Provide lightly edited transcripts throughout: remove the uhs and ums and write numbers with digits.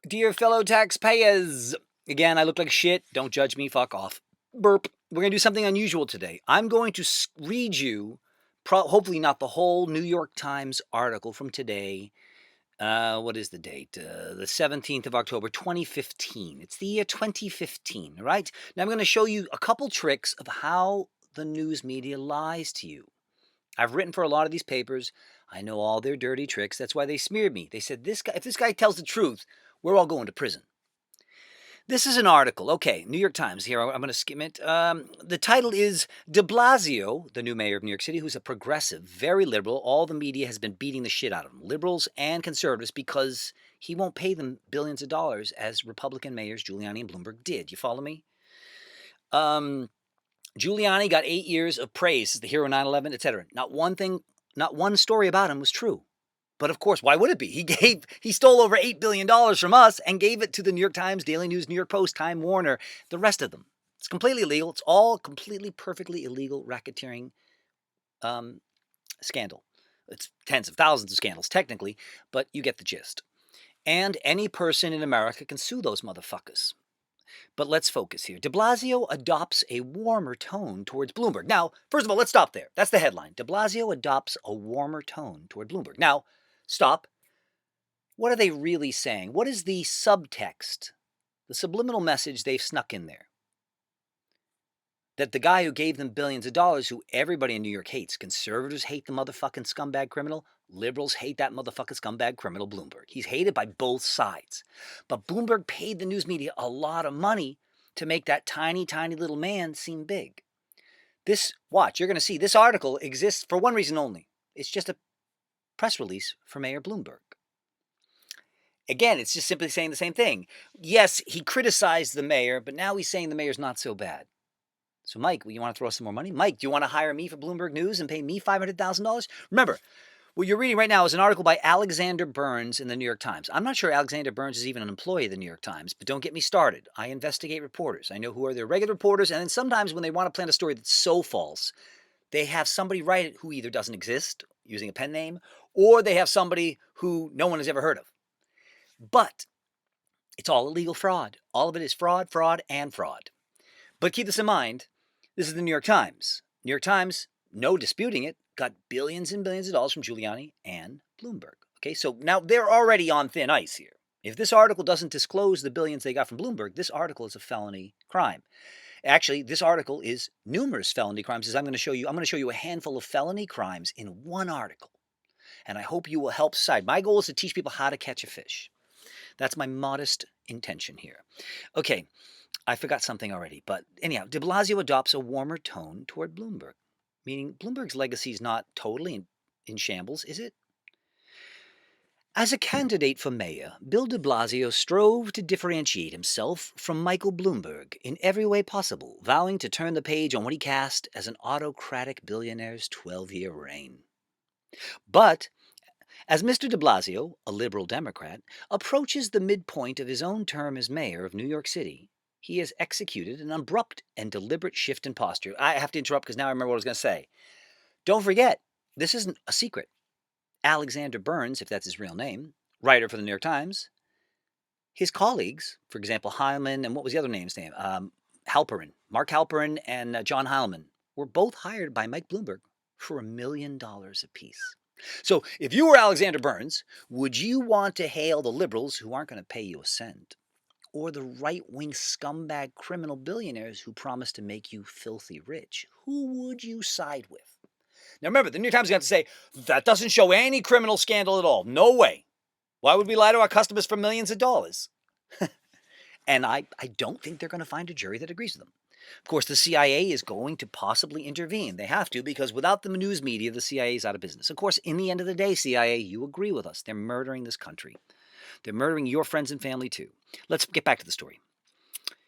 Dear fellow taxpayers, again, I look like shit. Don't judge me. Fuck off. Burp. We're going to do something unusual today. I'm going to read you, hopefully not the whole New York Times article from today. What is the date? The 17th of October, 2015. It's the year 2015, all right? Now I'm going to show you a couple tricks of how the news media lies to you. I've written for a lot of these papers. I know all their dirty tricks. That's why they smeared me. They said, if this guy tells the truth, we're all going to prison. This is an article. Okay, New York Times. Here, I'm going to skim it. The title is De Blasio, the new mayor of New York City, who's a progressive, very liberal. All the media has been beating the shit out of him, liberals and conservatives, because he won't pay them billions of dollars as Republican mayors Giuliani and Bloomberg did. You follow me? Giuliani got 8 years of praise as the hero of 9/11, etc. Not one story about him was true. But of course, why would it be? He stole over $8 billion from us and gave it to the New York Times, Daily News, New York Post, Time Warner, the rest of them. It's completely illegal. It's all completely, perfectly illegal racketeering scandal. It's tens of thousands of scandals, technically, but you get the gist. And any person in America can sue those motherfuckers. But let's focus here. De Blasio adopts a warmer tone towards Bloomberg. Now, first of all, let's stop there. That's the headline. De Blasio adopts a warmer tone toward Bloomberg. Now, stop. What are they really saying? What is the subtext, the subliminal message they've snuck in there? That the guy who gave them billions of dollars, who everybody in New York hates, conservatives hate the motherfucking scumbag criminal, liberals hate that motherfucking scumbag criminal Bloomberg. He's hated by both sides. But Bloomberg paid the news media a lot of money to make that tiny, tiny little man seem big. Watch, you're going to see, this article exists for one reason only. It's just a press release for Mayor Bloomberg. Again, it's just simply saying the same thing. Yes, he criticized the mayor, but now he's saying the mayor's not so bad. So, Mike, you want to throw some more money? Mike, do you want to hire me for Bloomberg News and pay me $500,000? Remember, what you're reading right now is an article by Alexander Burns in the New York Times. I'm not sure Alexander Burns is even an employee of the New York Times, but don't get me started. I investigate reporters. I know who are their regular reporters, and then sometimes when they want to plant a story that's so false, they have somebody write it who either doesn't exist, using a pen name, or they have somebody who no one has ever heard of. But it's all illegal fraud. All of it is fraud, fraud, and fraud. But keep this in mind. This is the New York Times. New York Times, no disputing it, got billions and billions of dollars from Giuliani and Bloomberg. Okay, so now they're already on thin ice here. If this article doesn't disclose the billions they got from Bloomberg, this article is a felony crime. Actually, this article is numerous felony crimes, as I'm going to show you. I'm going to show you a handful of felony crimes in one article. And I hope you will help decide. My goal is to teach people how to catch a fish. That's my modest intention here. Okay, I forgot something already, but anyhow, de Blasio adopts a warmer tone toward Bloomberg, meaning Bloomberg's legacy is not totally in shambles, is it? As a candidate for mayor, Bill de Blasio strove to differentiate himself from Michael Bloomberg in every way possible, vowing to turn the page on what he cast as an autocratic billionaire's 12-year reign. But as Mr. de Blasio, a liberal Democrat, approaches the midpoint of his own term as mayor of New York City, he has executed an abrupt and deliberate shift in posture. I have to interrupt because now I remember what I was going to say. Don't forget, this isn't a secret. Alexander Burns, if that's his real name, writer for the New York Times, his colleagues, for example, Heilman and what was the other name's name? Halperin, Mark Halperin and John Heilman, were both hired by Mike Bloomberg for $1 million apiece. So if you were Alexander Burns, would you want to hail the liberals who aren't going to pay you a cent? Or the right-wing scumbag criminal billionaires who promise to make you filthy rich? Who would you side with? Now remember, the New York Times is going to say, that doesn't show any criminal scandal at all. No way. Why would we lie to our customers for millions of dollars? And I don't think they're going to find a jury that agrees with them. Of course, the CIA is going to possibly intervene. They have to, because without the news media, the CIA is out of business. Of course, in the end of the day, CIA, you agree with us. They're murdering this country. They're murdering your friends and family too. Let's get back to the story.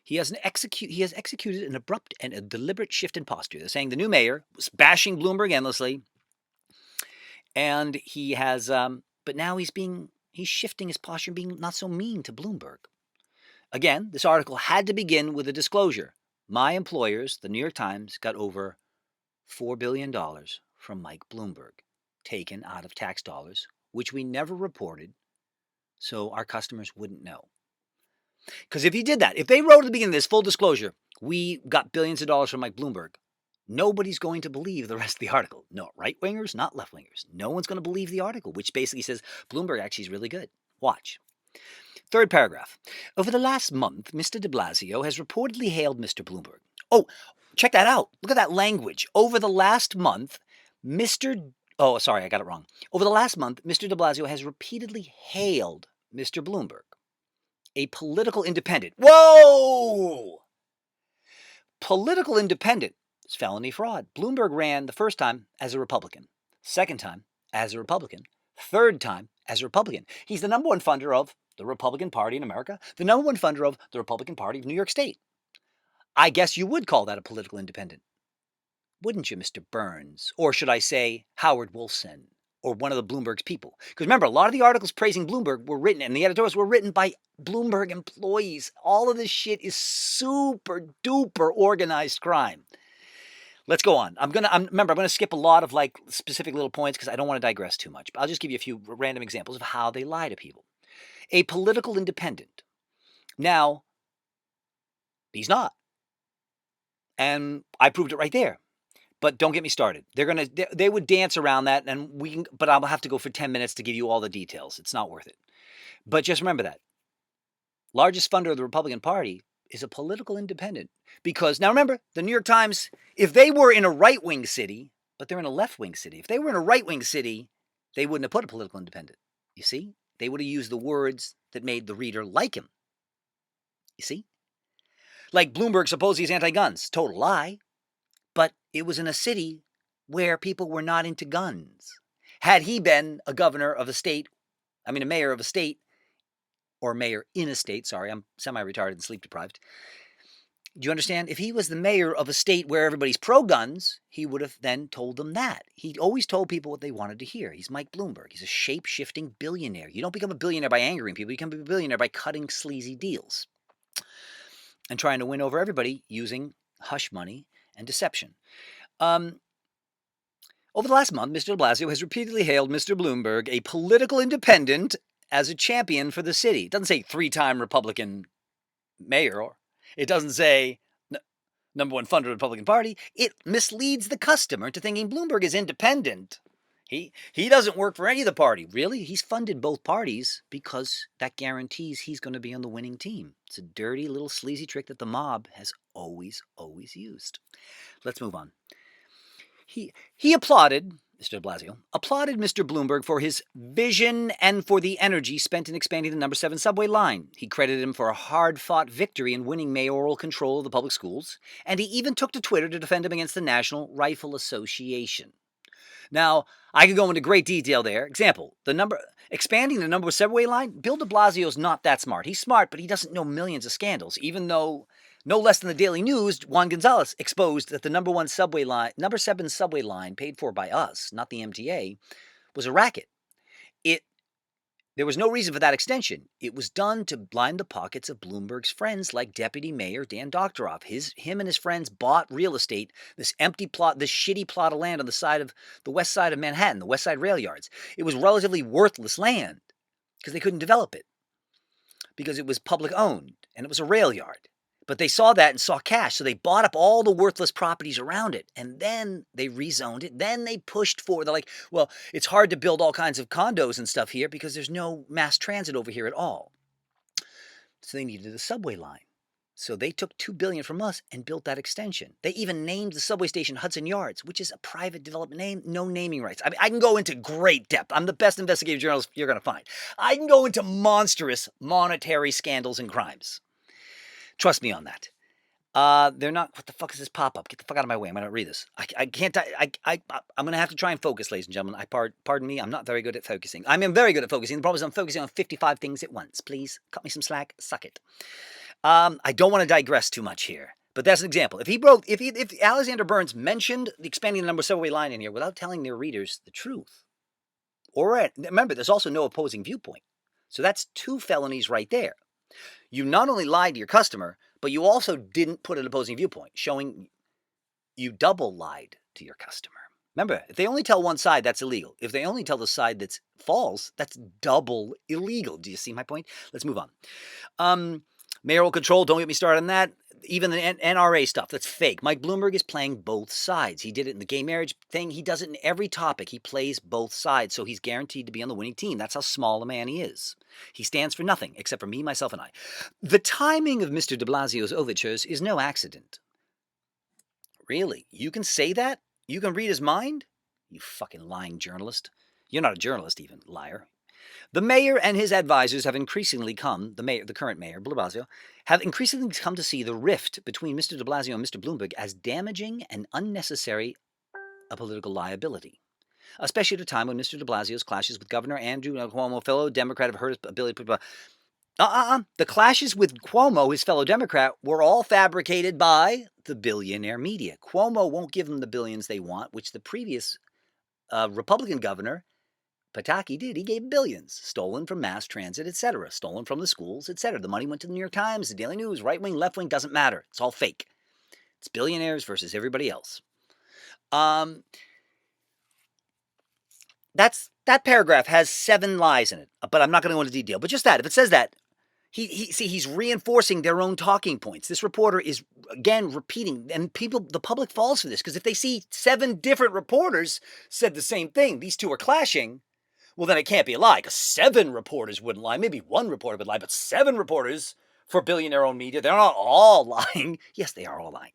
He has executed an abrupt and a deliberate shift in posture. They're saying the new mayor was bashing Bloomberg endlessly, and he has, but now he's shifting his posture and being not so mean to Bloomberg. Again, this article had to begin with a disclosure. My employers, the New York Times, got over $4 billion from Mike Bloomberg, taken out of tax dollars, which we never reported, so our customers wouldn't know. Because if he did that, if they wrote at the beginning of this, full disclosure, we got billions of dollars from Mike Bloomberg, nobody's going to believe the rest of the article. No right-wingers, not left-wingers. No one's going to believe the article, which basically says Bloomberg actually is really good. Watch. Third paragraph. Over the last month, Mr. de Blasio has reportedly hailed Mr. Bloomberg. Oh, check that out. Look at that language. Over the last month, Mr. Oh, sorry, I got it wrong. Over the last month, Mr. de Blasio has repeatedly hailed Mr. Bloomberg, a political independent. Whoa! Political independent is felony fraud. Bloomberg ran the first time as a Republican, second time as a Republican, third time as a Republican. He's the number one funder of the Republican Party in America, the number one funder of the Republican Party of New York State. I guess you would call that a political independent, wouldn't you, Mr. Burns? Or should I say Howard Wolfson, or one of the Bloomberg's people? Because remember, a lot of the articles praising Bloomberg were written, and the editorials were written by Bloomberg employees. All of this shit is super duper organized crime. Let's go on. I'm gonna skip a lot of like specific little points because I don't want to digress too much. But I'll just give you a few random examples of how they lie to people. A political independent. Now, he's not. And I proved it right there. But don't get me started. They would dance around that, and but I'll have to go for 10 minutes to give you all the details. It's not worth it. But just remember that. Largest funder of the Republican Party is a political independent. Because, now remember, the New York Times, if they were in a right-wing city, but they're in a left-wing city, if they were in a right-wing city, they wouldn't have put a political independent. You see? They would have used the words that made the reader like him. You see? Like Bloomberg supposed he's anti-guns. Total lie. But it was in a city where people were not into guns. Had he been a governor of a state, a mayor of a state, or mayor in a state, sorry, I'm semi-retarded and sleep-deprived. Do you understand? If he was the mayor of a state where everybody's pro-guns, he would have then told them that. He always told people what they wanted to hear. He's Mike Bloomberg. He's a shape-shifting billionaire. You don't become a billionaire by angering people. You become a billionaire by cutting sleazy deals and trying to win over everybody using hush money and deception. Over the last month, Mr. de Blasio has repeatedly hailed Mr. Bloomberg, a political independent, as a champion for the city. It doesn't say three-time Republican mayor, or it doesn't say number one funder of the Republican Party. It misleads the customer into thinking Bloomberg is independent. He doesn't work for any of the party. Really? He's funded both parties because that guarantees he's going to be on the winning team. It's a dirty little sleazy trick that the mob has always used. Let's move on. He applauded, Mr. de Blasio, applauded Mr. Bloomberg for his vision and for the energy spent in expanding the number 7 subway line. He credited him for a hard-fought victory in winning mayoral control of the public schools, and he even took to Twitter to defend him against the National Rifle Association. Now, I could go into great detail there. Example, expanding the number 7 subway line, Bill de Blasio's not that smart. He's smart, but he doesn't know millions of scandals, even though no less than the Daily News, Juan Gonzalez exposed that the number 7 subway line, paid for by us, not the MTA, was a racket. There was no reason for that extension. It was done to line the pockets of Bloomberg's friends like Deputy Mayor Dan Doctoroff. Him and his friends bought real estate, this empty plot, this shitty plot of land on the west side of Manhattan, the West Side rail yards. It was relatively worthless land because they couldn't develop it because it was public owned and it was a rail yard. But they saw that and saw cash, so they bought up all the worthless properties around it, and then they rezoned it. Then they pushed forward. They're like, well, it's hard to build all kinds of condos and stuff here because there's no mass transit over here at all. So they needed a subway line. So they took $2 billion from us and built that extension. They even named the subway station Hudson Yards, which is a private development name, no naming rights. I can go into great depth. I'm the best investigative journalist you're going to find. I can go into monstrous monetary scandals and crimes. Trust me on that. They're not. What the fuck is this pop-up? Get the fuck out of my way. I'm going to read this. I can't. I'm going to have to try and focus, ladies and gentlemen. Pardon me. I'm not very good at focusing. I am very good at focusing. The problem is I'm focusing on 55 things at once. Please cut me some slack. Suck it. I don't want to digress too much here. But that's an example. If Alexander Burns mentioned expanding the number 7 line in here without telling their readers the truth, or remember, there's also no opposing viewpoint. So that's 2 felonies right there. You not only lied to your customer, but you also didn't put an opposing viewpoint, showing you double lied to your customer. Remember, if they only tell one side, that's illegal. If they only tell the side that's false, that's double illegal. Do you see my point? Let's move on. Mayoral control, don't get me started on that. Even the NRA stuff, that's fake. Mike Bloomberg is playing both sides. He did it in the gay marriage thing. He does it in every topic. He plays both sides, so he's guaranteed to be on the winning team. That's how small a man he is. He stands for nothing except for me, myself, and I. The timing of Mr. de Blasio's overtures is no accident. Really? You can say that? You can read his mind? You fucking lying journalist. You're not a journalist even, liar. The mayor and his advisors have increasingly come, the current mayor, de Blasio, have increasingly come to see the rift between Mr. de Blasio and Mr. Bloomberg as damaging and unnecessary a political liability, especially at a time when Mr. de Blasio's clashes with Governor Andrew Cuomo, fellow Democrat, have hurt his ability to... The clashes with Cuomo, his fellow Democrat, were all fabricated by the billionaire media. Cuomo won't give them the billions they want, which the previous Republican governor, Pataki, did. He gave billions, stolen from mass transit, etc., stolen from the schools, etc. The money went to the New York Times, the Daily News, right wing, left wing, doesn't matter. It's all fake. It's billionaires versus everybody else. That paragraph has 7 lies in it, but I'm not going to go into detail. But just that, if it says that, he's reinforcing their own talking points. This reporter is, again, repeating, and the public falls for this, because if they see 7 different reporters said the same thing, these two are clashing, well, then it can't be a lie, because 7 reporters wouldn't lie. Maybe 1 reporter would lie, but 7 reporters for billionaire-owned media, they're not all lying. Yes, they are all lying.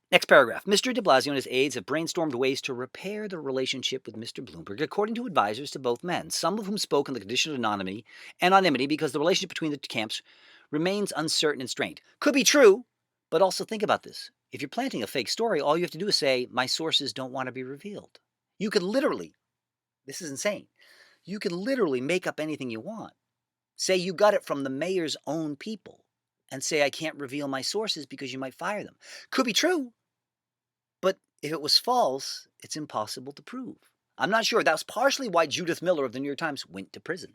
Next paragraph. Mr. de Blasio and his aides have brainstormed ways to repair the relationship with Mr. Bloomberg, according to advisors to both men, some of whom spoke on the condition of anonymity because the relationship between the camps remains uncertain and strained. Could be true, but also think about this. If you're planting a fake story, all you have to do is say, my sources don't want to be revealed. You could literally, this is insane, you could literally make up anything you want. Say you got it from the mayor's own people, and say, I can't reveal my sources because you might fire them. Could be true, but if it was false, it's impossible to prove. I'm not sure. That's partially why Judith Miller of the New York Times went to prison,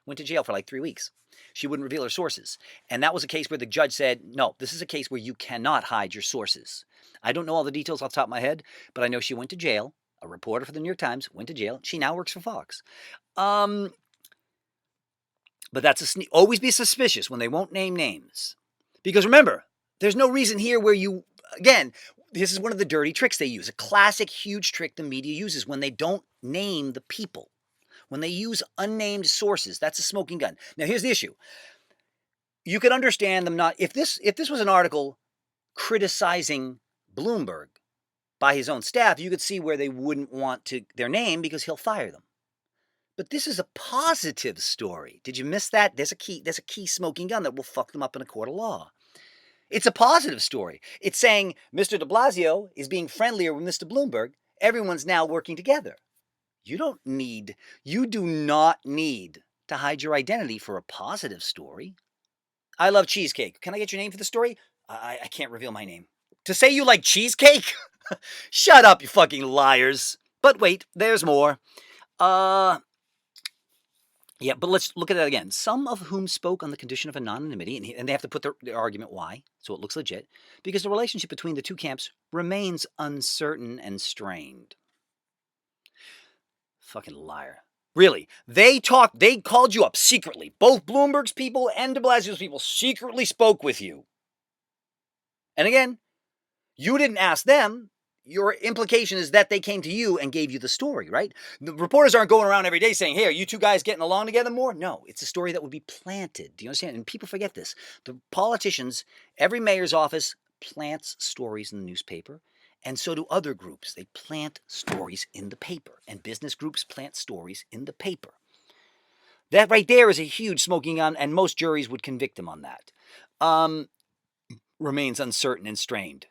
went to jail for like 3 weeks. She wouldn't reveal her sources. And that was a case where the judge said, no, this is a case where you cannot hide your sources. I don't know all the details off the top of my head, but I know she went to jail. A reporter for the New York Times went to jail. She now works for Fox. But that's always be suspicious when they won't name names. Because remember, there's no reason here where you, again, this is one of the dirty tricks they use. A classic huge trick the media uses when they don't name the people. When they use unnamed sources, that's a smoking gun. Now here's the issue. You could understand them not, if this was an article criticizing Bloomberg by his own staff, you could see where they wouldn't want their name because he'll fire them. But this is a positive story. Did you miss that? There's a key smoking gun that will fuck them up in a court of law. It's a positive story. It's saying Mr. de Blasio is being friendlier with Mr. Bloomberg. Everyone's now working together. You do not need to hide your identity for a positive story. I love cheesecake. Can I get your name for the story? I can't reveal my name. To say you like cheesecake? Shut up, you fucking liars. But wait, there's more. Yeah, but let's look at that again. Some of whom spoke on the condition of anonymity, and they have to put their argument why, so it looks legit, because the relationship between the two camps remains uncertain and strained. Fucking liar. Really, they called you up secretly. Both Bloomberg's people and de Blasio's people secretly spoke with you. And again, you didn't ask them. Your implication is that they came to you and gave you the story, right? The reporters aren't going around every day saying, hey, are you two guys getting along together more? No, it's a story that would be planted. Do you understand? And people forget this. The politicians, every mayor's office plants stories in the newspaper, and so do other groups. They plant stories in the paper, and business groups plant stories in the paper. That right there is a huge smoking gun, and most juries would convict them on that. Remains uncertain and strained.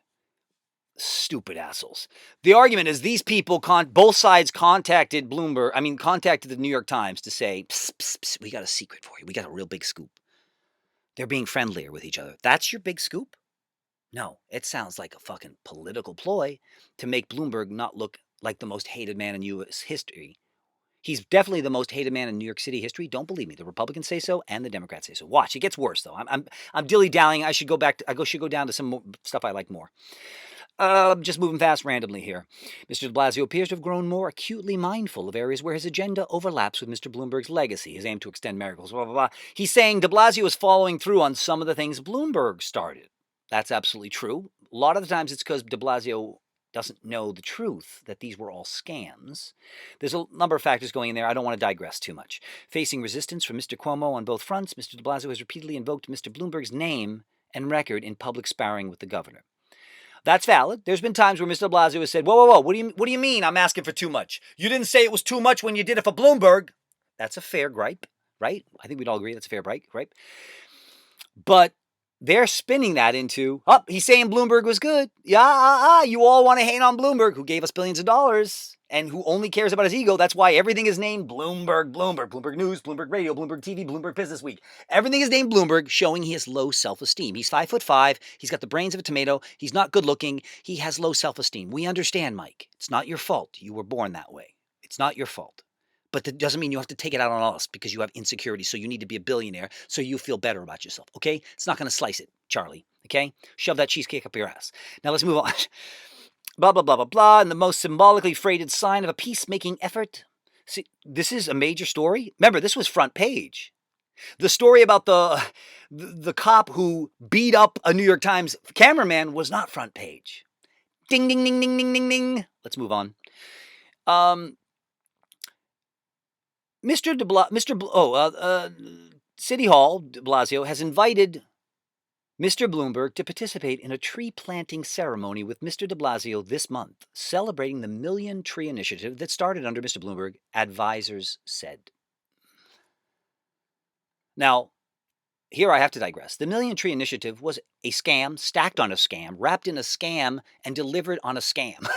Stupid assholes. The argument is these people, both sides contacted the New York Times to say, psst, psst, psst, we got a secret for you. We got a real big scoop. They're being friendlier with each other. That's your big scoop? No, it sounds like a fucking political ploy to make Bloomberg not look like the most hated man in U.S. history. He's definitely the most hated man in New York City history. Don't believe me. The Republicans say so, and the Democrats say so. Watch, it gets worse though. I'm dilly-dallying. I should go down to some more stuff I like more. Just moving fast randomly here. Mr. de Blasio appears to have grown more acutely mindful of areas where his agenda overlaps with Mr. Bloomberg's legacy, his aim to extend miracles, blah, blah, blah. He's saying de Blasio is following through on some of the things Bloomberg started. That's absolutely true. A lot of the times it's because de Blasio doesn't know the truth, that these were all scams. There's a number of factors going in there. I don't want to digress too much. Facing resistance from Mr. Cuomo on both fronts, Mr. de Blasio has repeatedly invoked Mr. Bloomberg's name and record in public sparring with the governor. That's valid. There's been times where Mr. de Blasio has said, whoa, whoa, whoa, what do you mean I'm asking for too much? You didn't say it was too much when you did it for Bloomberg. That's a fair gripe, right? I think we'd all agree that's a fair gripe. But they're spinning that into, he's saying Bloomberg was good. Yeah, you all want to hate on Bloomberg, who gave us billions of dollars and who only cares about his ego. That's why everything is named Bloomberg, Bloomberg News, Bloomberg Radio, Bloomberg TV, Bloomberg Business Week. Everything is named Bloomberg, showing he has low self-esteem. He's 5'5". He's got the brains of a tomato. He's not good looking. He has low self-esteem. We understand, Mike. It's not your fault. You were born that way. It's not your fault. But that doesn't mean you have to take it out on us because you have insecurity. So you need to be a billionaire so you feel better about yourself. Okay? It's not going to slice it, Charlie. Okay? Shove that cheesecake up your ass. Now let's move on. Blah, blah, blah, blah, blah. And the most symbolically freighted sign of a peacemaking effort. See, this is a major story. Remember, this was front page. The story about the cop who beat up a New York Times cameraman was not front page. Ding, ding, ding, ding, ding, ding, ding. Let's move on. City Hall, de Blasio, has invited Mr. Bloomberg to participate in a tree planting ceremony with Mr. de Blasio this month, celebrating the Million Tree Initiative that started under Mr. Bloomberg, advisors said. Now, here I have to digress. The Million Tree Initiative was a scam, stacked on a scam, wrapped in a scam, and delivered on a scam.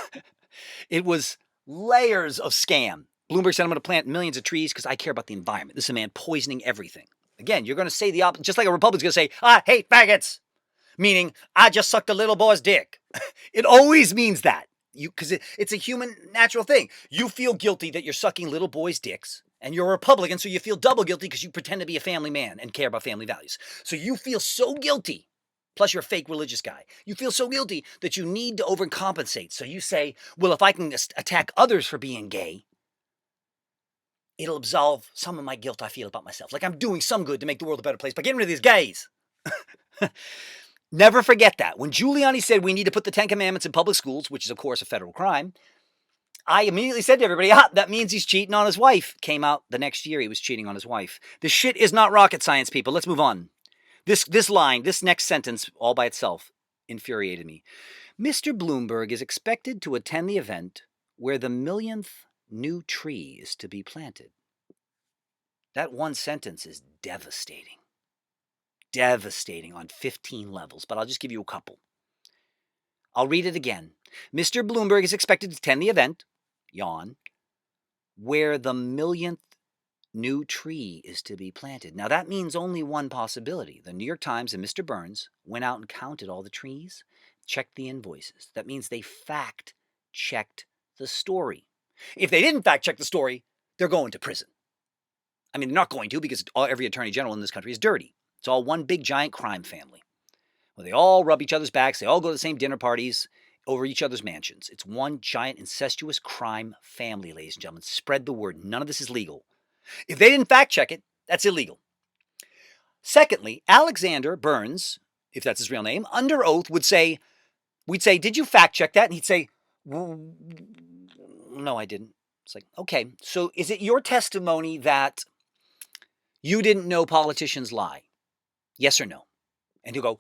It was layers of scam. Bloomberg said, I'm going to plant millions of trees because I care about the environment. This is a man poisoning everything. Again, you're going to say the opposite, just like a Republican's going to say, I hate faggots, meaning I just sucked a little boy's dick. It always means that, because it's a human natural thing. You feel guilty that you're sucking little boys' dicks, and you're a Republican, so you feel double guilty because you pretend to be a family man and care about family values. So you feel so guilty, plus you're a fake religious guy. You feel so guilty that you need to overcompensate. So you say, well, if I can attack others for being gay, it'll absolve some of my guilt I feel about myself. Like I'm doing some good to make the world a better place by getting rid of these gays. Never forget that. When Giuliani said we need to put the 10 Commandments in public schools, which is, of course, a federal crime, I immediately said to everybody, that means he's cheating on his wife. Came out the next year he was cheating on his wife. This shit is not rocket science, people. Let's move on. This line, this next sentence, all by itself, infuriated me. Mr. Bloomberg is expected to attend the event where the millionth new tree is to be planted. That one sentence is devastating. Devastating on 15 levels, but I'll just give you a couple. I'll read it again. Mr. Bloomberg is expected to attend the event, yawn, where the millionth new tree is to be planted. Now that means only one possibility. The New York Times and Mr. Burns went out and counted all the trees, checked the invoices. That means they fact-checked the story. If they didn't fact-check the story, they're going to prison. I mean, they're not going to because every attorney general in this country is dirty. It's all one big giant crime family. Well, they all rub each other's backs. They all go to the same dinner parties over each other's mansions. It's one giant incestuous crime family, ladies and gentlemen. Spread the word. None of this is legal. If they didn't fact check it, that's illegal. Secondly, Alexander Burns, if that's his real name, under oath we'd say, did you fact check that? And he'd say, no, I didn't. It's like, okay, so is it your testimony that you didn't know politicians lie? Yes or no? And he'll go,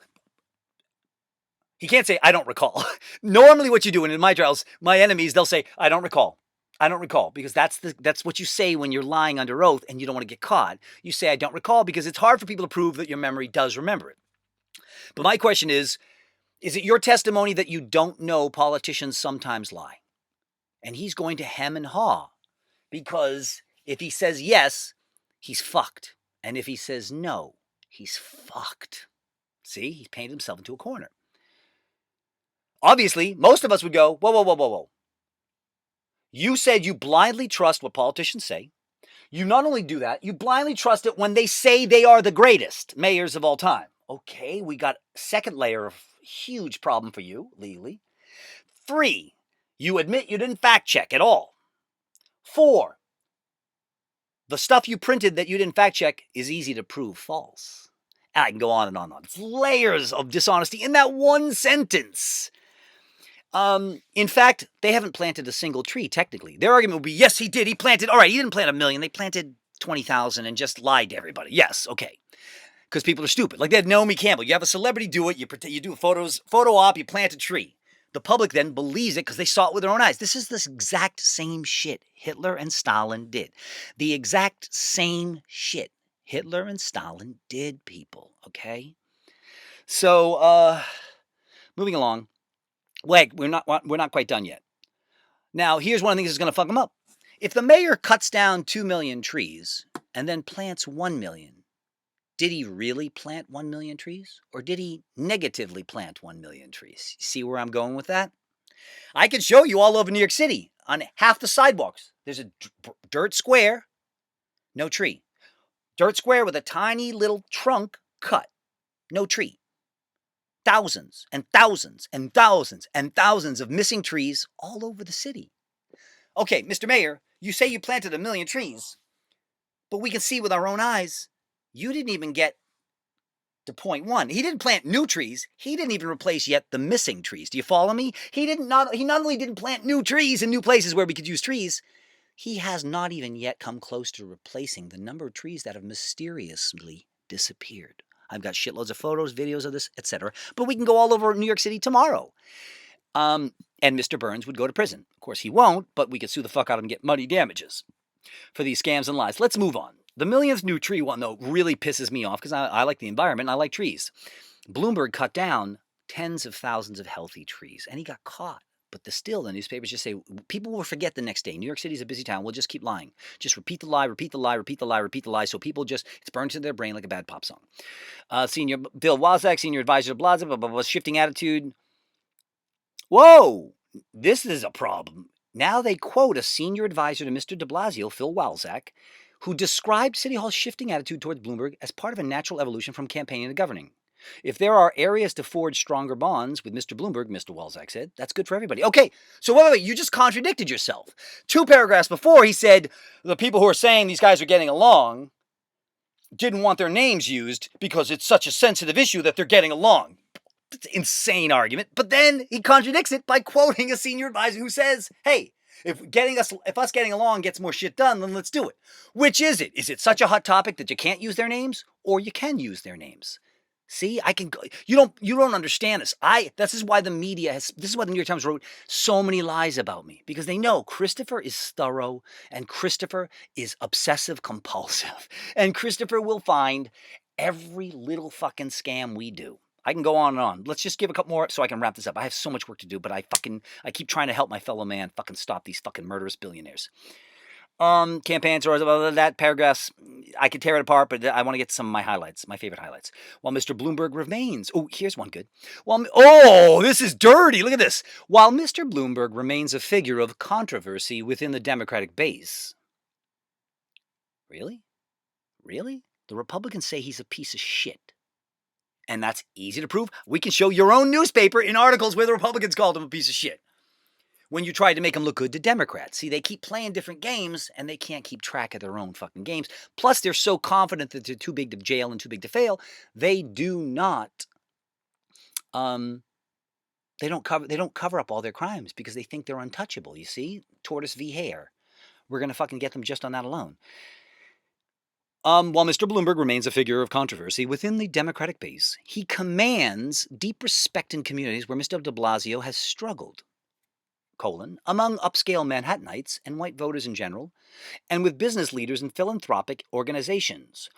he can't say, I don't recall. Normally what you do, and in my trials, my enemies, they'll say, I don't recall. I don't recall, because that's what you say when you're lying under oath and you don't want to get caught. You say, I don't recall, because it's hard for people to prove that your memory does remember it. But my question is it your testimony that you don't know politicians sometimes lie? And he's going to hem and haw, because if he says yes, he's fucked. And if he says no, he's fucked. See, he's painted himself into a corner. Obviously, most of us would go, whoa, whoa, whoa, whoa, whoa. You said you blindly trust what politicians say. You not only do that, you blindly trust it when they say they are the greatest mayors of all time. Okay, we got a second layer of huge problem for you, legally. 3, you admit you didn't fact check at all. 4, the stuff you printed that you didn't fact check is easy to prove false. And I can go on and on and on. It's layers of dishonesty in that one sentence. In fact, they haven't planted a single tree, technically. Their argument would be, yes, he did. He planted, all right, he didn't plant 1 million. They planted 20,000 and just lied to everybody. Yes, okay. Because people are stupid. Like they had Naomi Campbell. You have a celebrity do it. You do photo op, you plant a tree. The public then believes it because they saw it with their own eyes. This is the exact same shit Hitler and Stalin did. The exact same shit Hitler and Stalin did, people, okay? So, moving along. Wait, we're not quite done yet. Now, here's one of the things that's going to fuck them up. If the mayor cuts down 2 million trees and then plants 1 million, did he really plant 1 million trees? Or did he negatively plant 1 million trees? See where I'm going with that? I can show you all over New York City on half the sidewalks. There's a dirt square, no tree. Dirt square with a tiny little trunk cut, no tree. Thousands and thousands and thousands and thousands of missing trees all over the city. Okay, Mr. Mayor, you say you planted 1 million trees, but we can see with our own eyes, you didn't even get to point 1. He didn't plant new trees. He didn't even replace yet the missing trees. Do you follow me? He not only didn't plant new trees in new places where we could use trees, he has not even yet come close to replacing the number of trees that have mysteriously disappeared. I've got shitloads of photos, videos of this, etc. But we can go all over New York City tomorrow. And Mr. Burns would go to prison. Of course, he won't, but we could sue the fuck out of him and get money damages for these scams and lies. Let's move on. The millionth new tree one, though, really pisses me off because I like the environment and I like trees. Bloomberg cut down tens of thousands of healthy trees, and he got caught. But still, the newspapers just say, people will forget the next day. New York City's a busy town. We'll just keep lying. Just repeat the lie, repeat the lie, repeat the lie, repeat the lie. So people just, it's burned into their brain like a bad pop song. Senior Bill Wozniak, senior advisor to Blaza, blah, blah, blah, shifting attitude. Whoa, this is a problem. Now they quote a senior advisor to Mr. de Blasio, Phil Walczak, who described City Hall's shifting attitude towards Bloomberg as part of a natural evolution from campaigning to governing. If there are areas to forge stronger bonds with Mr. Bloomberg, Mr. Walczak said, that's good for everybody. Okay, so wait, you just contradicted yourself. 2 paragraphs before, he said the people who are saying these guys are getting along didn't want their names used because it's such a sensitive issue that they're getting along. It's an insane argument. But then he contradicts it by quoting a senior advisor who says, hey, if us getting along gets more shit done, then let's do it. Which is it? Is it such a hot topic that you can't use their names? Or you can use their names? See, I can go. You don't understand this. This is why the media this is why the New York Times wrote so many lies about me. Because they know Christopher is thorough and Christopher is obsessive compulsive. And Christopher will find every little fucking scam we do. I can go on and on. Let's just give a couple more so I can wrap this up. I have so much work to do, but I keep trying to help my fellow man fucking stop these fucking murderous billionaires. Campaigns or that paragraphs, I could tear it apart, but I want to get to some of my highlights, my favorite highlights. While Mr. Bloomberg remains, here's one good. This is dirty. Look at this. While Mr. Bloomberg remains a figure of controversy within the Democratic base. Really? Really? The Republicans say he's a piece of shit. And that's easy to prove. We can show your own newspaper in articles where the Republicans called him a piece of shit. When you tried to make them look good to Democrats. See, they keep playing different games, and they can't keep track of their own fucking games. Plus, they're so confident that they're too big to jail and too big to fail, they do not, they don't cover up all their crimes because they think they're untouchable, you see? Tortoise v. hare. We're going to fucking get them just on that alone. While Mr. Bloomberg remains a figure of controversy within the Democratic base, he commands deep respect in communities where Mr. de Blasio has struggled. Among upscale Manhattanites and white voters in general, and with business leaders and philanthropic organizations.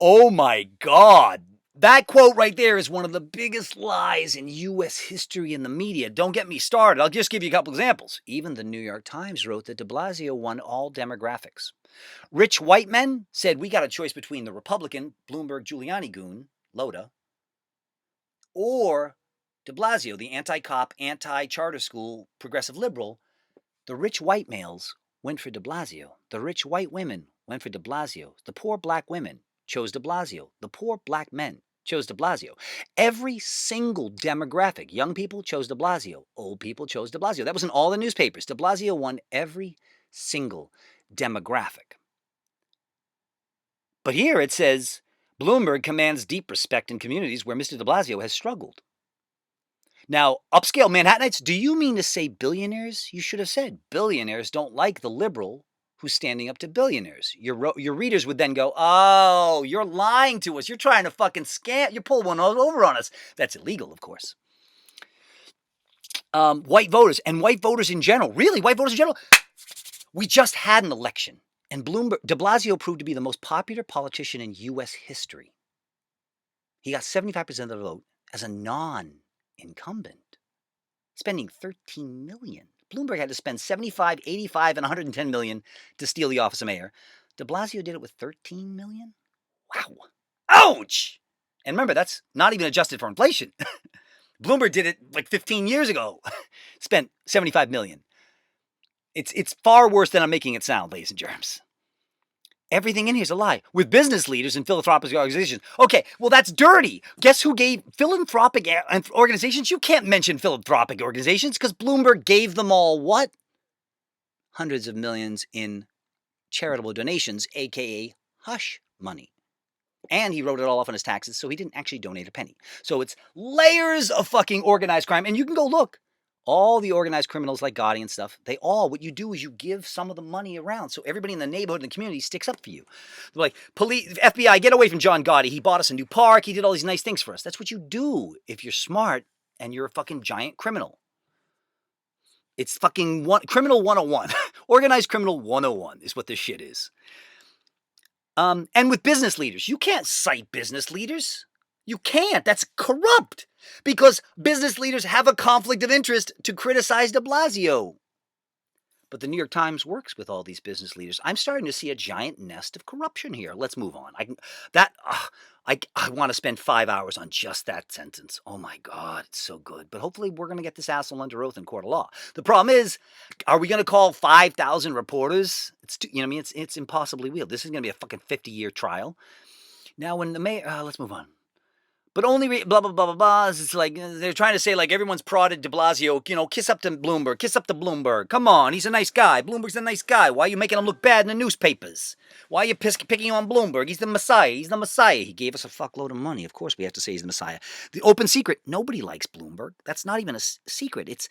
Oh my God! That quote right there is one of the biggest lies in U.S. history in the media. Don't get me started. I'll just give you a couple examples. Even the New York Times wrote that de Blasio won all demographics. Rich white men said we got a choice between the Republican Bloomberg-Giuliani goon, Loda, or de Blasio, the anti-cop, anti-charter school, progressive liberal. The rich white males went for de Blasio. The rich white women went for de Blasio. The poor black women chose de Blasio. The poor black men chose de Blasio. Every single demographic, young people chose de Blasio, old people chose de Blasio. That was in all the newspapers. De Blasio won every single demographic. But here it says, Bloomberg commands deep respect in communities where Mr. de Blasio has struggled. Now, upscale Manhattanites, do you mean to say billionaires? You should have said billionaires don't like the liberal who's standing up to billionaires. Your readers would then go, oh, you're lying to us. You're trying to fucking scam. You pull one over on us. That's illegal, of course. White voters and white voters in general. Really, white voters in general? We just had an election, and de Blasio proved to be the most popular politician in U.S. history. He got 75% of the vote as a non-incumbent, spending $13 million. Bloomberg had to spend 75, 85, and 110 million to steal the office of mayor. De Blasio did it with 13 million? Wow. Ouch! And remember, that's not even adjusted for inflation. Bloomberg did it like 15 years ago. Spent 75 million. It's far worse than I'm making it sound, ladies and germs. Everything in here is a lie. With business leaders and philanthropic organizations. Okay, well, that's dirty. Guess who gave philanthropic organizations? You can't mention philanthropic organizations because Bloomberg gave them all what? Hundreds of millions in charitable donations, a.k.a. hush money. And he wrote it all off on his taxes, so he didn't actually donate a penny. So it's layers of fucking organized crime. And you can go look. All the organized criminals like Gotti and stuff, what you do is you give some of the money around. So everybody in the neighborhood and the community sticks up for you. They're like, police, FBI, get away from John Gotti. He bought us a new park. He did all these nice things for us. That's what you do if you're smart and you're a fucking giant criminal. It's fucking criminal 101. Organized criminal 101 is what this shit is. And with business leaders, you can't cite business leaders. You can't. That's corrupt. Because business leaders have a conflict of interest to criticize de Blasio. But the New York Times works with all these business leaders. I'm starting to see a giant nest of corruption here. Let's move on. I want to spend 5 hours on just that sentence. Oh my God, it's so good. But hopefully we're going to get this asshole under oath in court of law. The problem is, are we going to call 5,000 reporters? It's impossibly real. This is going to be a fucking 50-year trial. Now, when the mayor, let's move on. But only blah, blah, blah, blah, blah. It's like they're trying to say like everyone's prodded de Blasio, kiss up to Bloomberg, kiss up to Bloomberg. Come on, he's a nice guy. Bloomberg's a nice guy. Why are you making him look bad in the newspapers? Why are you picking on Bloomberg? He's the Messiah. He's the Messiah. He gave us a fuckload of money. Of course we have to say he's the Messiah. The open secret, nobody likes Bloomberg. That's not even a secret. It's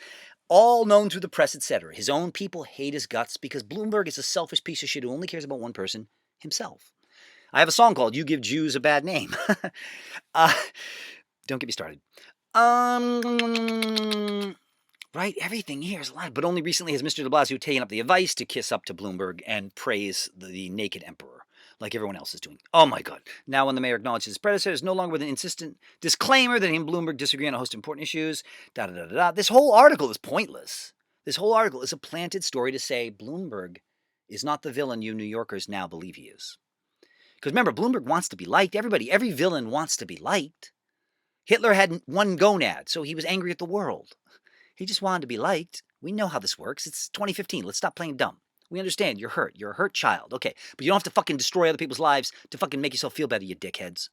all known through the press, etc. His own people hate his guts because Bloomberg is a selfish piece of shit who only cares about one person, himself. I have a song called You Give Jews a Bad Name. Don't get me started. Right, everything here is a lie. But only recently has Mr. de Blasio taken up the advice to kiss up to Bloomberg and praise the naked emperor, like everyone else is doing. Oh my God. Now when the mayor acknowledges his predecessor, is no longer with an insistent disclaimer that he and Bloomberg disagree on a host of important issues. This whole article is pointless. This whole article is a planted story to say Bloomberg is not the villain you New Yorkers now believe he is. Because remember, Bloomberg wants to be liked. Every villain wants to be liked. Hitler had one gonad, so he was angry at the world. He just wanted to be liked. We know how this works. It's 2015. Let's stop playing dumb. We understand you're hurt. You're a hurt child. Okay, but you don't have to fucking destroy other people's lives to fucking make yourself feel better, you dickheads.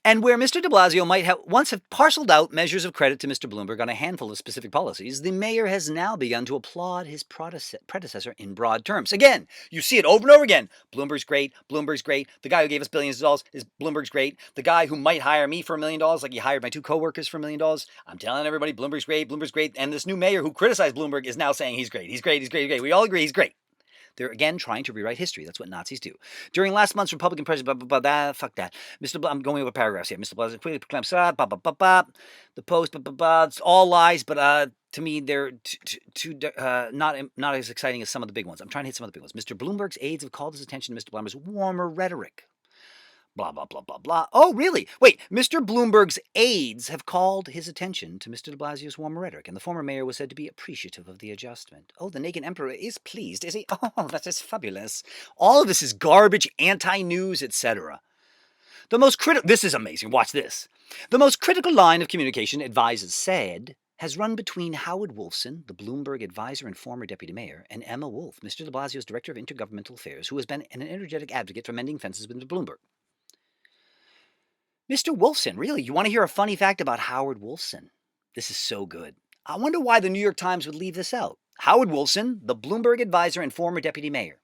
And where Mr. de Blasio might once have parceled out measures of credit to Mr. Bloomberg on a handful of specific policies, the mayor has now begun to applaud his predecessor in broad terms. Again, you see it over and over again. Bloomberg's great. Bloomberg's great. The guy who gave us billions of dollars is Bloomberg's great. The guy who might hire me for $1 million, like he hired my 2 coworkers for $1 million. I'm telling everybody, Bloomberg's great. Bloomberg's great. And this new mayor who criticized Bloomberg is now saying he's great. He's great. He's great. He's great. We all agree he's great. They're again trying to rewrite history. That's what Nazis do. During last month's Republican president, fuck that. I'm going over paragraphs here. Mr. Blasio quickly proclaims, the Post, it's all lies, but to me, they're not as exciting as some of the big ones. I'm trying to hit some of the big ones. Mr. Bloomberg's aides have called his attention to Mr. Bloomberg's warmer rhetoric. Blah, blah, blah, blah, blah. Oh, really? Wait, Mr. Bloomberg's aides have called his attention to Mr. de Blasio's warm rhetoric, and the former mayor was said to be appreciative of the adjustment. Oh, the naked emperor is pleased, is he? Oh, that is fabulous. All of this is garbage, anti-news, etc. This is amazing. Watch this. The most critical line of communication, advisors said, has run between Howard Wolfson, the Bloomberg advisor and former deputy mayor, and Emma Wolf, Mr. de Blasio's director of intergovernmental affairs, who has been an energetic advocate for mending fences with Mr. Bloomberg. Mr. Wolfson, really? You want to hear a funny fact about Howard Wolfson? This is so good. I wonder why the New York Times would leave this out. Howard Wolfson, the Bloomberg advisor and former deputy mayor.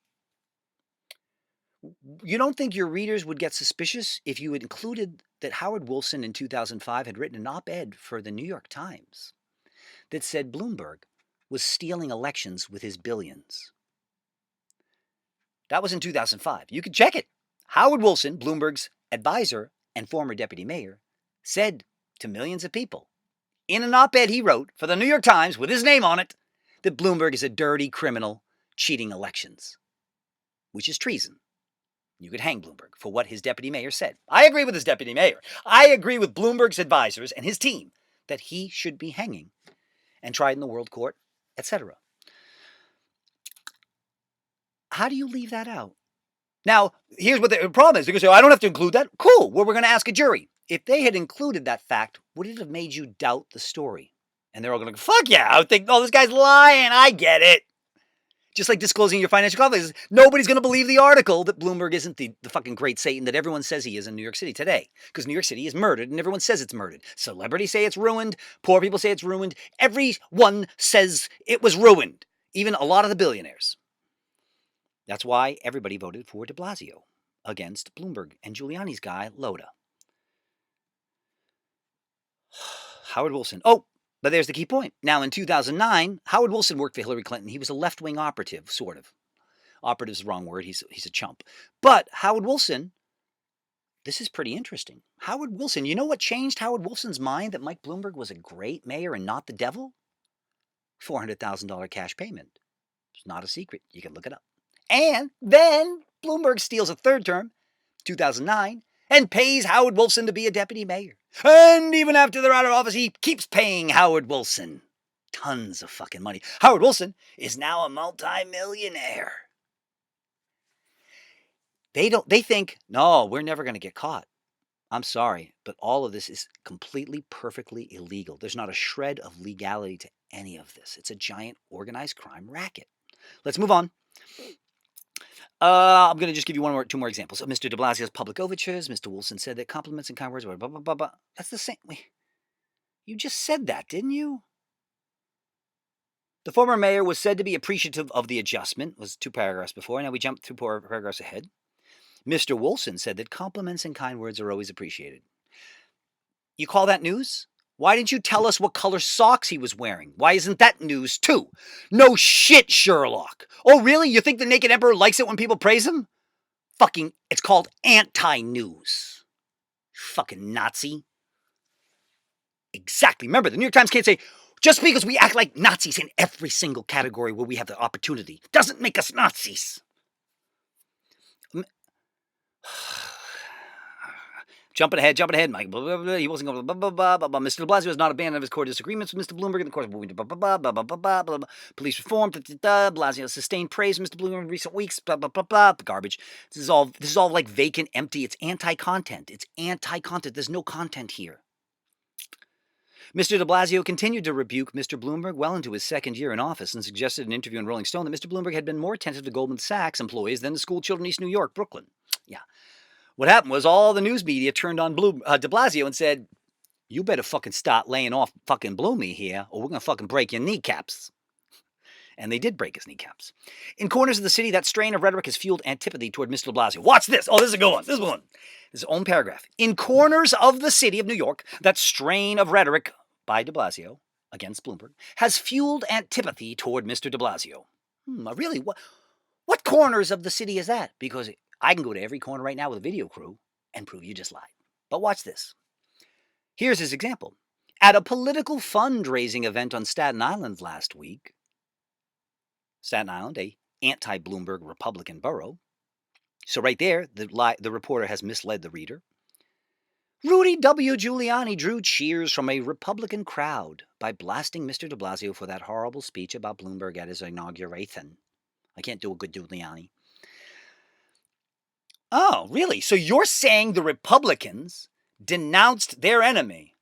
You don't think your readers would get suspicious if you had included that Howard Wolfson in 2005 had written an op-ed for the New York Times that said Bloomberg was stealing elections with his billions. That was in 2005. You can check it. Howard Wolfson, Bloomberg's advisor and former deputy mayor, said to millions of people in an op-ed he wrote for the New York Times with his name on it that Bloomberg is a dirty criminal cheating elections, which is treason. You could hang Bloomberg for what his deputy mayor said. I agree with his deputy mayor. I agree with Bloomberg's advisors and his team that he should be hanging and tried in the world court, etc. How do you leave that out? Now, here's what the problem is. You can say, I don't have to include that. Cool. Well, we're going to ask a jury. If they had included that fact, would it have made you doubt the story? And they're all going to go, fuck yeah. I would think, oh, this guy's lying. I get it. Just like disclosing your financial conflicts. Nobody's going to believe the article that Bloomberg isn't the fucking great Satan that everyone says he is in New York City today. Because New York City is murdered and everyone says it's murdered. Celebrities say it's ruined. Poor people say it's ruined. Everyone says it was ruined. Even a lot of the billionaires. That's why everybody voted for de Blasio against Bloomberg and Giuliani's guy, Loda. Howard Wolfson. Oh, but there's the key point. Now, in 2009, Howard Wolfson worked for Hillary Clinton. He was a left-wing operative, sort of. Operative's the wrong word. He's a chump. But Howard Wolfson, this is pretty interesting. Howard Wolfson, you know what changed Howard Wolfson's mind that Mike Bloomberg was a great mayor and not the devil? $400,000 cash payment. It's not a secret. You can look it up. And then Bloomberg steals a third term, 2009, and pays Howard Wolfson to be a deputy mayor. And even after they're out of office, he keeps paying Howard Wolfson tons of fucking money. Howard Wolfson is now a multi-millionaire. They think, no, we're never going to get caught. I'm sorry, but all of this is completely, perfectly illegal. There's not a shred of legality to any of this. It's a giant organized crime racket. Let's move on. I'm going to just give you two more examples. Mr. de Blasio's public overtures. Mr. Wolfson said that compliments and kind words were blah, blah, blah, blah. That's the same. Wait, you just said that, didn't you? The former mayor was said to be appreciative of the adjustment. It was 2 paragraphs before. Now we jump 2 paragraphs ahead. Mr. Wolfson said that compliments and kind words are always appreciated. You call that news? Why didn't you tell us what color socks he was wearing? Why isn't that news too? No shit, Sherlock. Oh, really? You think the naked emperor likes it when people praise him? Fucking, it's called anti-news. Fucking Nazi. Exactly. Remember, the New York Times can't say, just because we act like Nazis in every single category where we have the opportunity doesn't make us Nazis. Jumping ahead, Mike. Blah, blah, blah. He wasn't going blah, blah, blah, blah, blah. Mr. de Blasio has not abandoned his core disagreements with Mr. Bloomberg in the course of moving to blah, blah, blah, blah, blah, blah, blah, blah, blah. Police reform, Blasio sustained praise Mr. Bloomberg in recent weeks, blah, blah, blah, blah. Garbage. This is all like vacant, empty. It's anti-content. There's no content here. Mr. de Blasio continued to rebuke Mr. Bloomberg well into his second year in office and suggested in an interview in Rolling Stone that Mr. Bloomberg had been more attentive to Goldman Sachs employees than the school children in East New York, Brooklyn. Yeah. What happened was all the news media turned on de Blasio and said, you better fucking start laying off fucking Bloomy here or we're going to fucking break your kneecaps. And they did break his kneecaps. In corners of the city, that strain of rhetoric has fueled antipathy toward Mr. de Blasio. Watch this. Oh, this is a good one. This is one. This is his own paragraph. In corners of the city of New York, that strain of rhetoric by de Blasio against Bloomberg has fueled antipathy toward Mr. de Blasio. Really? What corners of the city is that? Because I can go to every corner right now with a video crew and prove you just lied. But watch this. Here's his example. At a political fundraising event on Staten Island last week, Staten Island, a anti-Bloomberg Republican borough. So right there, the reporter has misled the reader. Rudy W. Giuliani drew cheers from a Republican crowd by blasting Mr. de Blasio for that horrible speech about Bloomberg at his inauguration. I can't do a good Giuliani. Oh, really? So you're saying the Republicans denounced their enemy,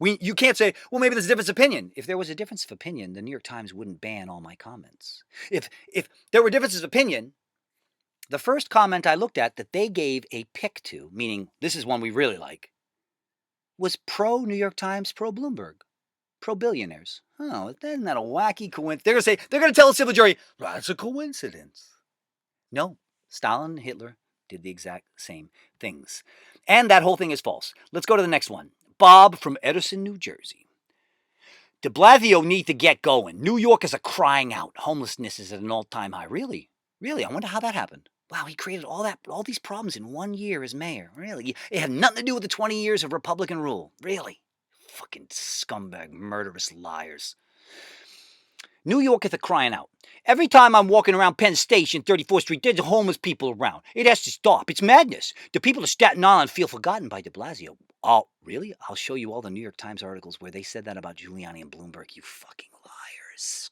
You can't say, well, maybe there's a difference of opinion. If there was a difference of opinion, the New York Times wouldn't ban all my comments. If there were differences of opinion, the first comment I looked at that they gave a pick to, meaning this is one we really like, was pro New York Times, pro Bloomberg, pro billionaires. Oh, isn't that a wacky coincidence? They're going to tell a civil jury, that's a coincidence. No, Stalin and Hitler did the exact same things. And that whole thing is false. Let's go to the next one. Bob from Edison, New Jersey. De Blasio need to get going. New Yorkers are crying out. Homelessness is at an all-time high. Really? Really? I wonder how that happened. Wow, he created all these problems in 1 year as mayor. Really? It had nothing to do with the 20 years of Republican rule. Really? Fucking scumbag, murderous liars. New Yorkers are crying out. Every time I'm walking around Penn Station, 34th Street, there's homeless people around. It has to stop. It's madness. The people of Staten Island feel forgotten by de Blasio. Oh, really? I'll show you all the New York Times articles where they said that about Giuliani and Bloomberg, you fucking liars.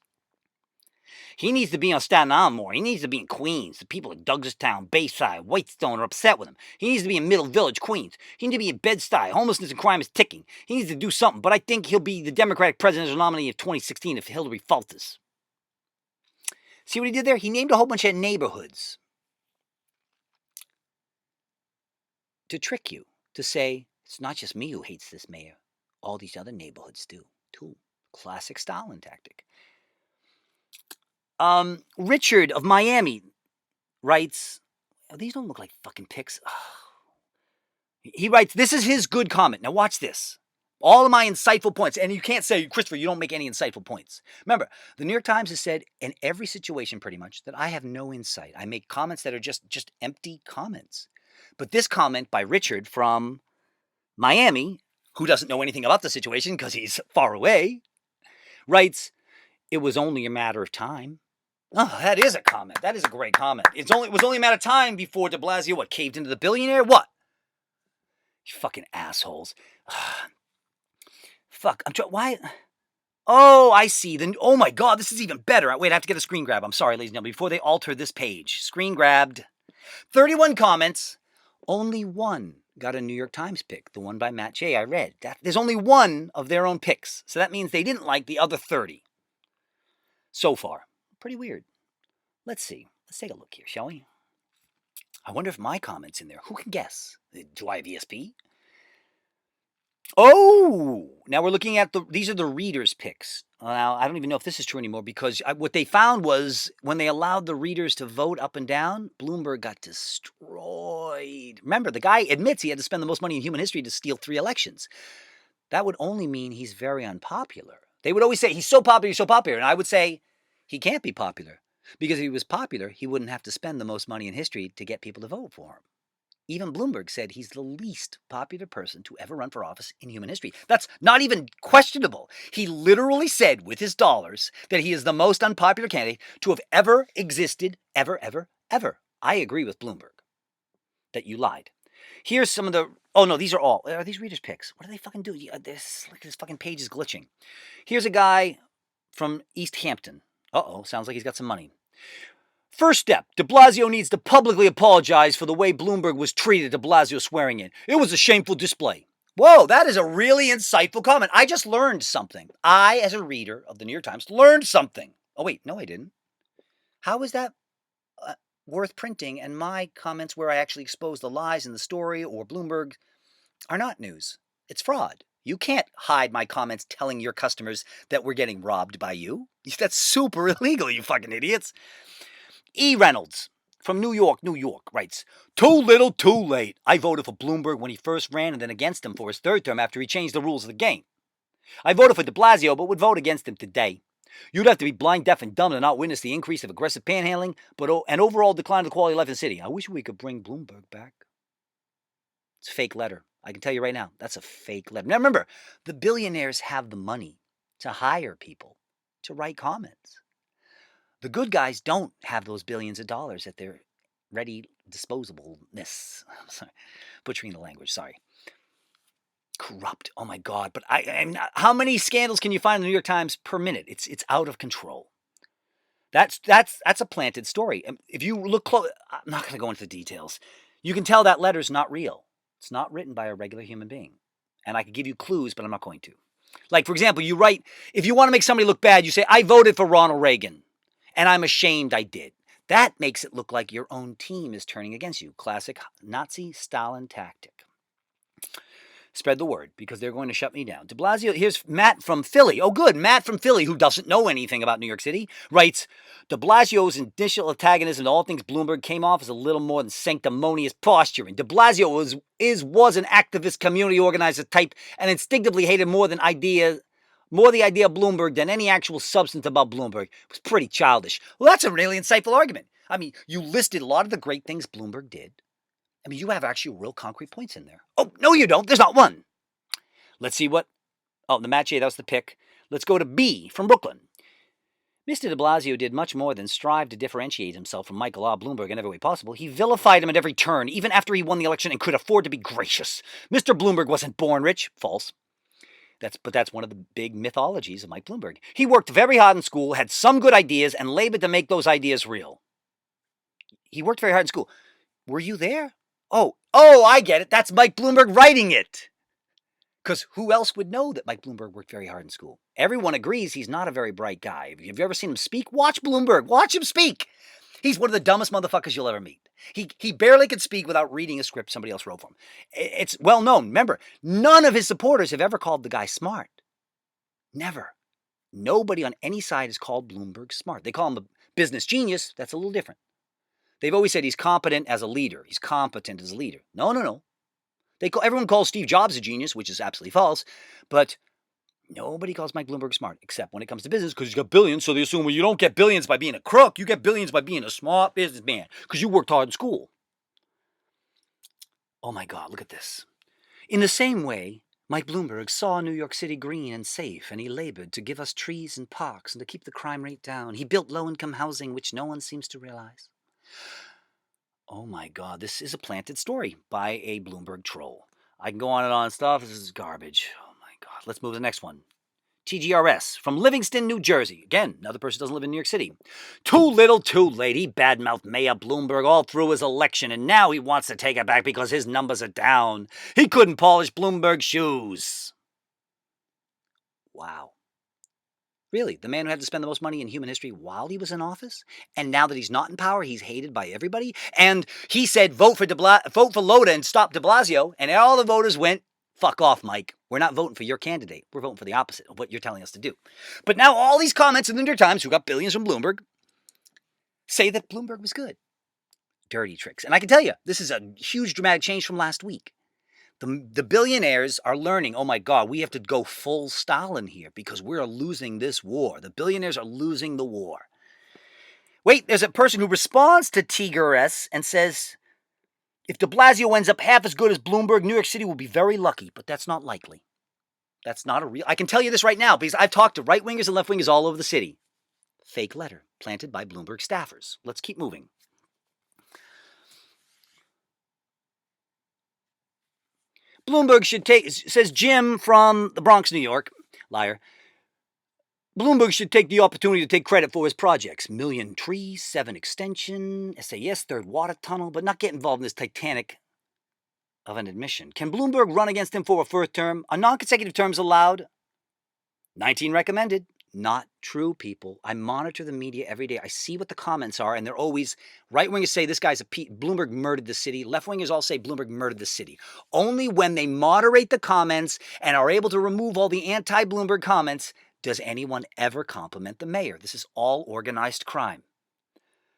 He needs to be on Staten Island more. He needs to be in Queens. The people of Douglastown, Bayside, Whitestone are upset with him. He needs to be in Middle Village, Queens. He needs to be in Bed-Stuy. Homelessness and crime is ticking. He needs to do something, but I think he'll be the Democratic presidential nominee of 2016 if Hillary falters. See what he did there? He named a whole bunch of neighborhoods to trick you, to say, it's not just me who hates this mayor. All these other neighborhoods do, too. Classic Stalin tactic. Richard of Miami writes, oh, these don't look like fucking pics. Oh. He writes, this is his good comment. Now watch this. All of my insightful points. And you can't say, Christopher, you don't make any insightful points. Remember, the New York Times has said in every situation pretty much that I have no insight. I make comments that are just empty comments. But this comment by Richard from Miami, who doesn't know anything about the situation because he's far away, writes, it was only a matter of time. Oh, that is a comment. That is a great comment. It was only a matter of time before de Blasio, caved into the billionaire? What? You fucking assholes. Fuck, why? Oh, I see. Oh my God, this is even better. Wait, I have to get a screen grab. I'm sorry, ladies and gentlemen, before they alter this page. Screen grabbed. 31 comments. Only one got a New York Times pick, the one by Matt J. I read. There's only one of their own picks. So that means they didn't like the other 30. So far. Pretty weird. Let's see. Let's take a look here, shall we? I wonder if my comment's in there. Who can guess? Do I have ESP? Oh! Now we're looking at these are the readers' picks. Now, I don't even know if this is true anymore because what they found was when they allowed the readers to vote up and down, Bloomberg got destroyed. Remember, the guy admits he had to spend the most money in human history to steal 3 elections. That would only mean he's very unpopular. They would always say, he's so popular, he's so popular. And I would say, he can't be popular. Because if he was popular, he wouldn't have to spend the most money in history to get people to vote for him. Even Bloomberg said he's the least popular person to ever run for office in human history. That's not even questionable. He literally said with his dollars that he is the most unpopular candidate to have ever existed, ever, ever, ever. I agree with Bloomberg that you lied. Here's some of the... Oh, no, these are all... Are these readers' picks? What do they fucking do? This fucking page is glitching. Here's a guy from East Hampton. Uh-oh, sounds like he's got some money. First step, de Blasio needs to publicly apologize for the way Bloomberg was treated de Blasio swearing in. It was a shameful display. Whoa, that is a really insightful comment. I just learned something. I, as a reader of the New York Times, learned something. Oh, wait, no, I didn't. How is that worth printing? And my comments where I actually expose the lies in the story or Bloomberg are not news. It's fraud. You can't hide my comments telling your customers that we're getting robbed by you. That's super illegal, you fucking idiots. E. Reynolds from New York, writes, too little, too late. I voted for Bloomberg when he first ran and then against him for his 3rd term after he changed the rules of the game. I voted for de Blasio but would vote against him today. You'd have to be blind, deaf, and dumb to not witness the increase of aggressive panhandling and overall decline of the quality of life in the city. I wish we could bring Bloomberg back. It's a fake letter. I can tell you right now, that's a fake letter. Now remember, the billionaires have the money to hire people to write comments. The good guys don't have those billions of dollars at their ready disposableness. I'm sorry, butchering the language, sorry. Corrupt, oh my God. But I mean, how many scandals can you find in the New York Times per minute? It's out of control. That's a planted story. If you look close, I'm not going to go into the details. You can tell that letter's not real. It's not written by a regular human being. And I could give you clues, but I'm not going to. Like, for example, you write, if you want to make somebody look bad, you say, I voted for Ronald Reagan, and I'm ashamed I did. That makes it look like your own team is turning against you. Classic Nazi Stalin tactic. Spread the word, because they're going to shut me down. De Blasio, here's Matt from Philly. Oh, good. Matt from Philly, who doesn't know anything about New York City, writes, De Blasio's initial antagonism to all things Bloomberg came off as a little more than sanctimonious posturing. De Blasio was an activist community organizer type and instinctively hated more the idea of Bloomberg than any actual substance about Bloomberg. It was pretty childish. Well, that's a really insightful argument. I mean, you listed a lot of the great things Bloomberg did. I mean, you have actually real concrete points in there. Oh, no, you don't. There's not one. Let's see what. Oh, the match A, that was the pick. Let's go to B from Brooklyn. Mr. de Blasio did much more than strive to differentiate himself from Michael R. Bloomberg in every way possible. He vilified him at every turn, even after he won the election and could afford to be gracious. Mr. Bloomberg wasn't born rich. False. But that's one of the big mythologies of Mike Bloomberg. He worked very hard in school, had some good ideas, and labored to make those ideas real. He worked very hard in school. Were you there? Oh, I get it. That's Mike Bloomberg writing it. Because who else would know that Mike Bloomberg worked very hard in school? Everyone agrees he's not a very bright guy. Have you ever seen him speak? Watch Bloomberg. Watch him speak. He's one of the dumbest motherfuckers you'll ever meet. He barely could speak without reading a script somebody else wrote for him. It's well known. Remember, none of his supporters have ever called the guy smart. Never. Nobody on any side has called Bloomberg smart. They call him a business genius. That's a little different. They've always said he's competent as a leader. He's competent as a leader. No. Everyone calls Steve Jobs a genius, which is absolutely false, but nobody calls Mike Bloomberg smart, except when it comes to business, because he's got billions, so they assume, well, you don't get billions by being a crook. You get billions by being a smart businessman, because you worked hard in school. Oh my God, look at this. In the same way, Mike Bloomberg saw New York City green and safe, and he labored to give us trees and parks and to keep the crime rate down. He built low-income housing, which no one seems to realize. Oh my God, this is a planted story by a Bloomberg troll. I can go on and on and stuff. This is garbage. Oh my God. Let's move to the next one. TGRS from Livingston, New Jersey. Again, another person doesn't live in New York City. Too little, too late. He badmouthed Mayor Bloomberg all through his election, and now he wants to take it back because his numbers are down. He couldn't polish Bloomberg's shoes. Wow. Really, the man who had to spend the most money in human history while he was in office? And now that he's not in power, he's hated by everybody? And he said, vote for Loda and stop de Blasio. And all the voters went, fuck off, Mike. We're not voting for your candidate. We're voting for the opposite of what you're telling us to do. But now all these comments in the New York Times, who got billions from Bloomberg, say that Bloomberg was good. Dirty tricks. And I can tell you, this is a huge dramatic change from last week. The billionaires are learning, oh my God, we have to go full Stalin here because we're losing this war. The billionaires are losing the war. Wait, there's a person who responds to TGRS and says, if de Blasio ends up half as good as Bloomberg, New York City will be very lucky, but that's not likely. That's not a real... I can tell you this right now because I've talked to right-wingers and left-wingers all over the city. Fake letter planted by Bloomberg staffers. Let's keep moving. Bloomberg should take, says Jim from the Bronx, New York, liar. Bloomberg should take the opportunity to take credit for his projects. Million trees, 7 extension, SAS, third water tunnel, but not get involved in this Titanic of an admission. Can Bloomberg run against him for a first term? Are non-consecutive terms allowed? 19 recommended. Not true, people. I monitor the media every day. I see what the comments are, and they're always... Right-wingers say this guy's Bloomberg murdered the city. Left-wingers all say Bloomberg murdered the city. Only when they moderate the comments and are able to remove all the anti-Bloomberg comments does anyone ever compliment the mayor. This is all organized crime.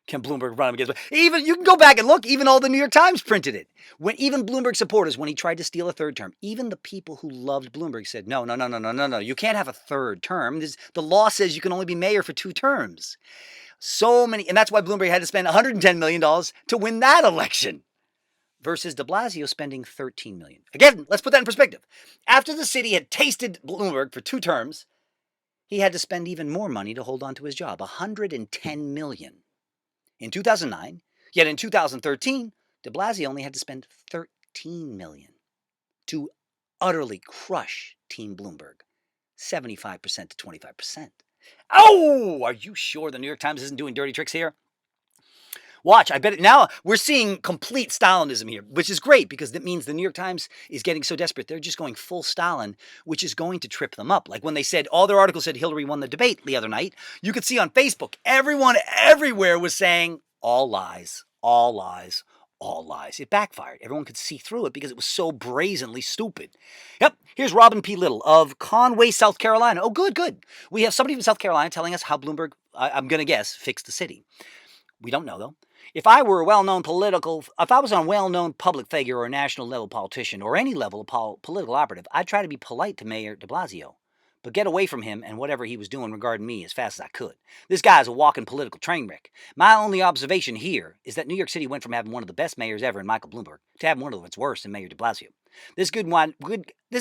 Can Bloomberg run him against... Even, you can go back and look, even all the New York Times printed it. Even Bloomberg supporters, when he tried to steal a third term, even the people who loved Bloomberg said, no, you can't have a third term. The law says you can only be mayor for 2 terms. So many, and that's why Bloomberg had to spend $110 million to win that election. Versus de Blasio spending $13 million. Again, let's put that in perspective. After the city had tasted Bloomberg for 2 terms, he had to spend even more money to hold on to his job, $110 million. In 2009, yet in 2013, de Blasio only had to spend $13 million to utterly crush Team Bloomberg, 75% to 25%. Oh, are you sure the New York Times isn't doing dirty tricks here? Watch, I bet now we're seeing complete Stalinism here, which is great because that means the New York Times is getting so desperate. They're just going full Stalin, which is going to trip them up. Like when they said, all their articles said Hillary won the debate the other night, you could see on Facebook, everyone everywhere was saying, all lies, all lies, all lies. It backfired. Everyone could see through it because it was so brazenly stupid. Yep, here's Robin P. Little of Conway, South Carolina. Oh, good, good. We have somebody from South Carolina telling us how Bloomberg, I'm going to guess, fixed the city. We don't know, though. If I was a well-known public figure or a national level politician or any level of political operative, I'd try to be polite to Mayor de Blasio, but get away from him and whatever he was doing regarding me as fast as I could. This guy's a walking political train wreck. My only observation here is that New York City went from having one of the best mayors ever in Michael Bloomberg to having one of its worst in Mayor de Blasio. This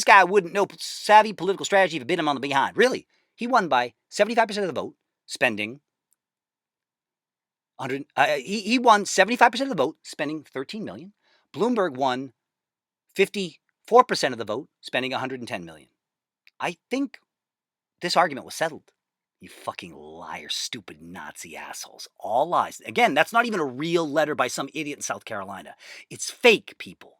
guy wouldn't know savvy political strategy if it bit him on the behind. Really, he won by 75% of the vote, spending he won 75% of the vote, spending $13 million. Bloomberg won 54% of the vote, spending $110 million. I think this argument was settled. You fucking liar, stupid Nazi assholes. All lies. Again, that's not even a real letter by some idiot in South Carolina. It's fake, people.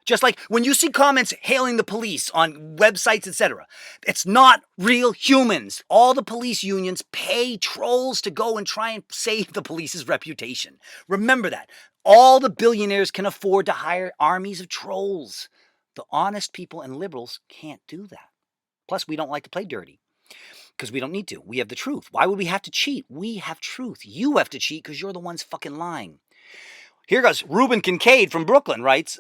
Just like when you see comments hailing the police on websites, etc., it's not real humans. All the police unions pay trolls to go and try and save the police's reputation. Remember that. All the billionaires can afford to hire armies of trolls. The honest people and liberals can't do that. Plus, we don't like to play dirty because we don't need to. We have the truth. Why would we have to cheat? We have truth. You have to cheat because you're the ones fucking lying. Here goes. Reuben Kincaid from Brooklyn writes,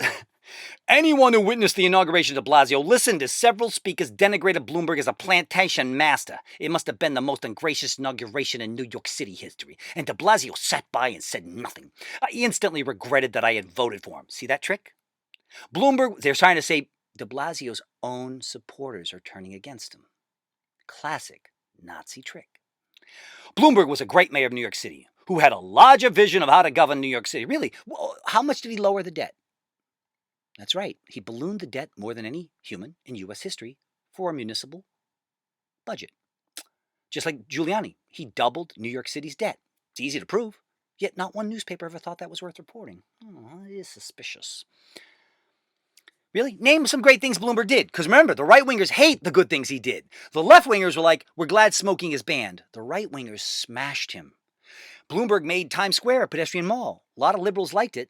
anyone who witnessed the inauguration of de Blasio listened to several speakers denigrated Bloomberg as a plantation master. It must have been the most ungracious inauguration in New York City history. And de Blasio sat by and said nothing. I instantly regretted that I had voted for him. See that trick? Bloomberg, they're trying to say de Blasio's own supporters are turning against him. Classic Nazi trick. Bloomberg was a great mayor of New York City who had a larger vision of how to govern New York City. Really, how much did he lower the debt? That's right. He ballooned the debt more than any human in U.S. history for a municipal budget. Just like Giuliani, he doubled New York City's debt. It's easy to prove, yet not one newspaper ever thought that was worth reporting. It is suspicious. Really? Name some great things Bloomberg did. Because remember, the right-wingers hate the good things he did. The left-wingers were like, we're glad smoking is banned. The right-wingers smashed him. Bloomberg made Times Square a pedestrian mall. A lot of liberals liked it.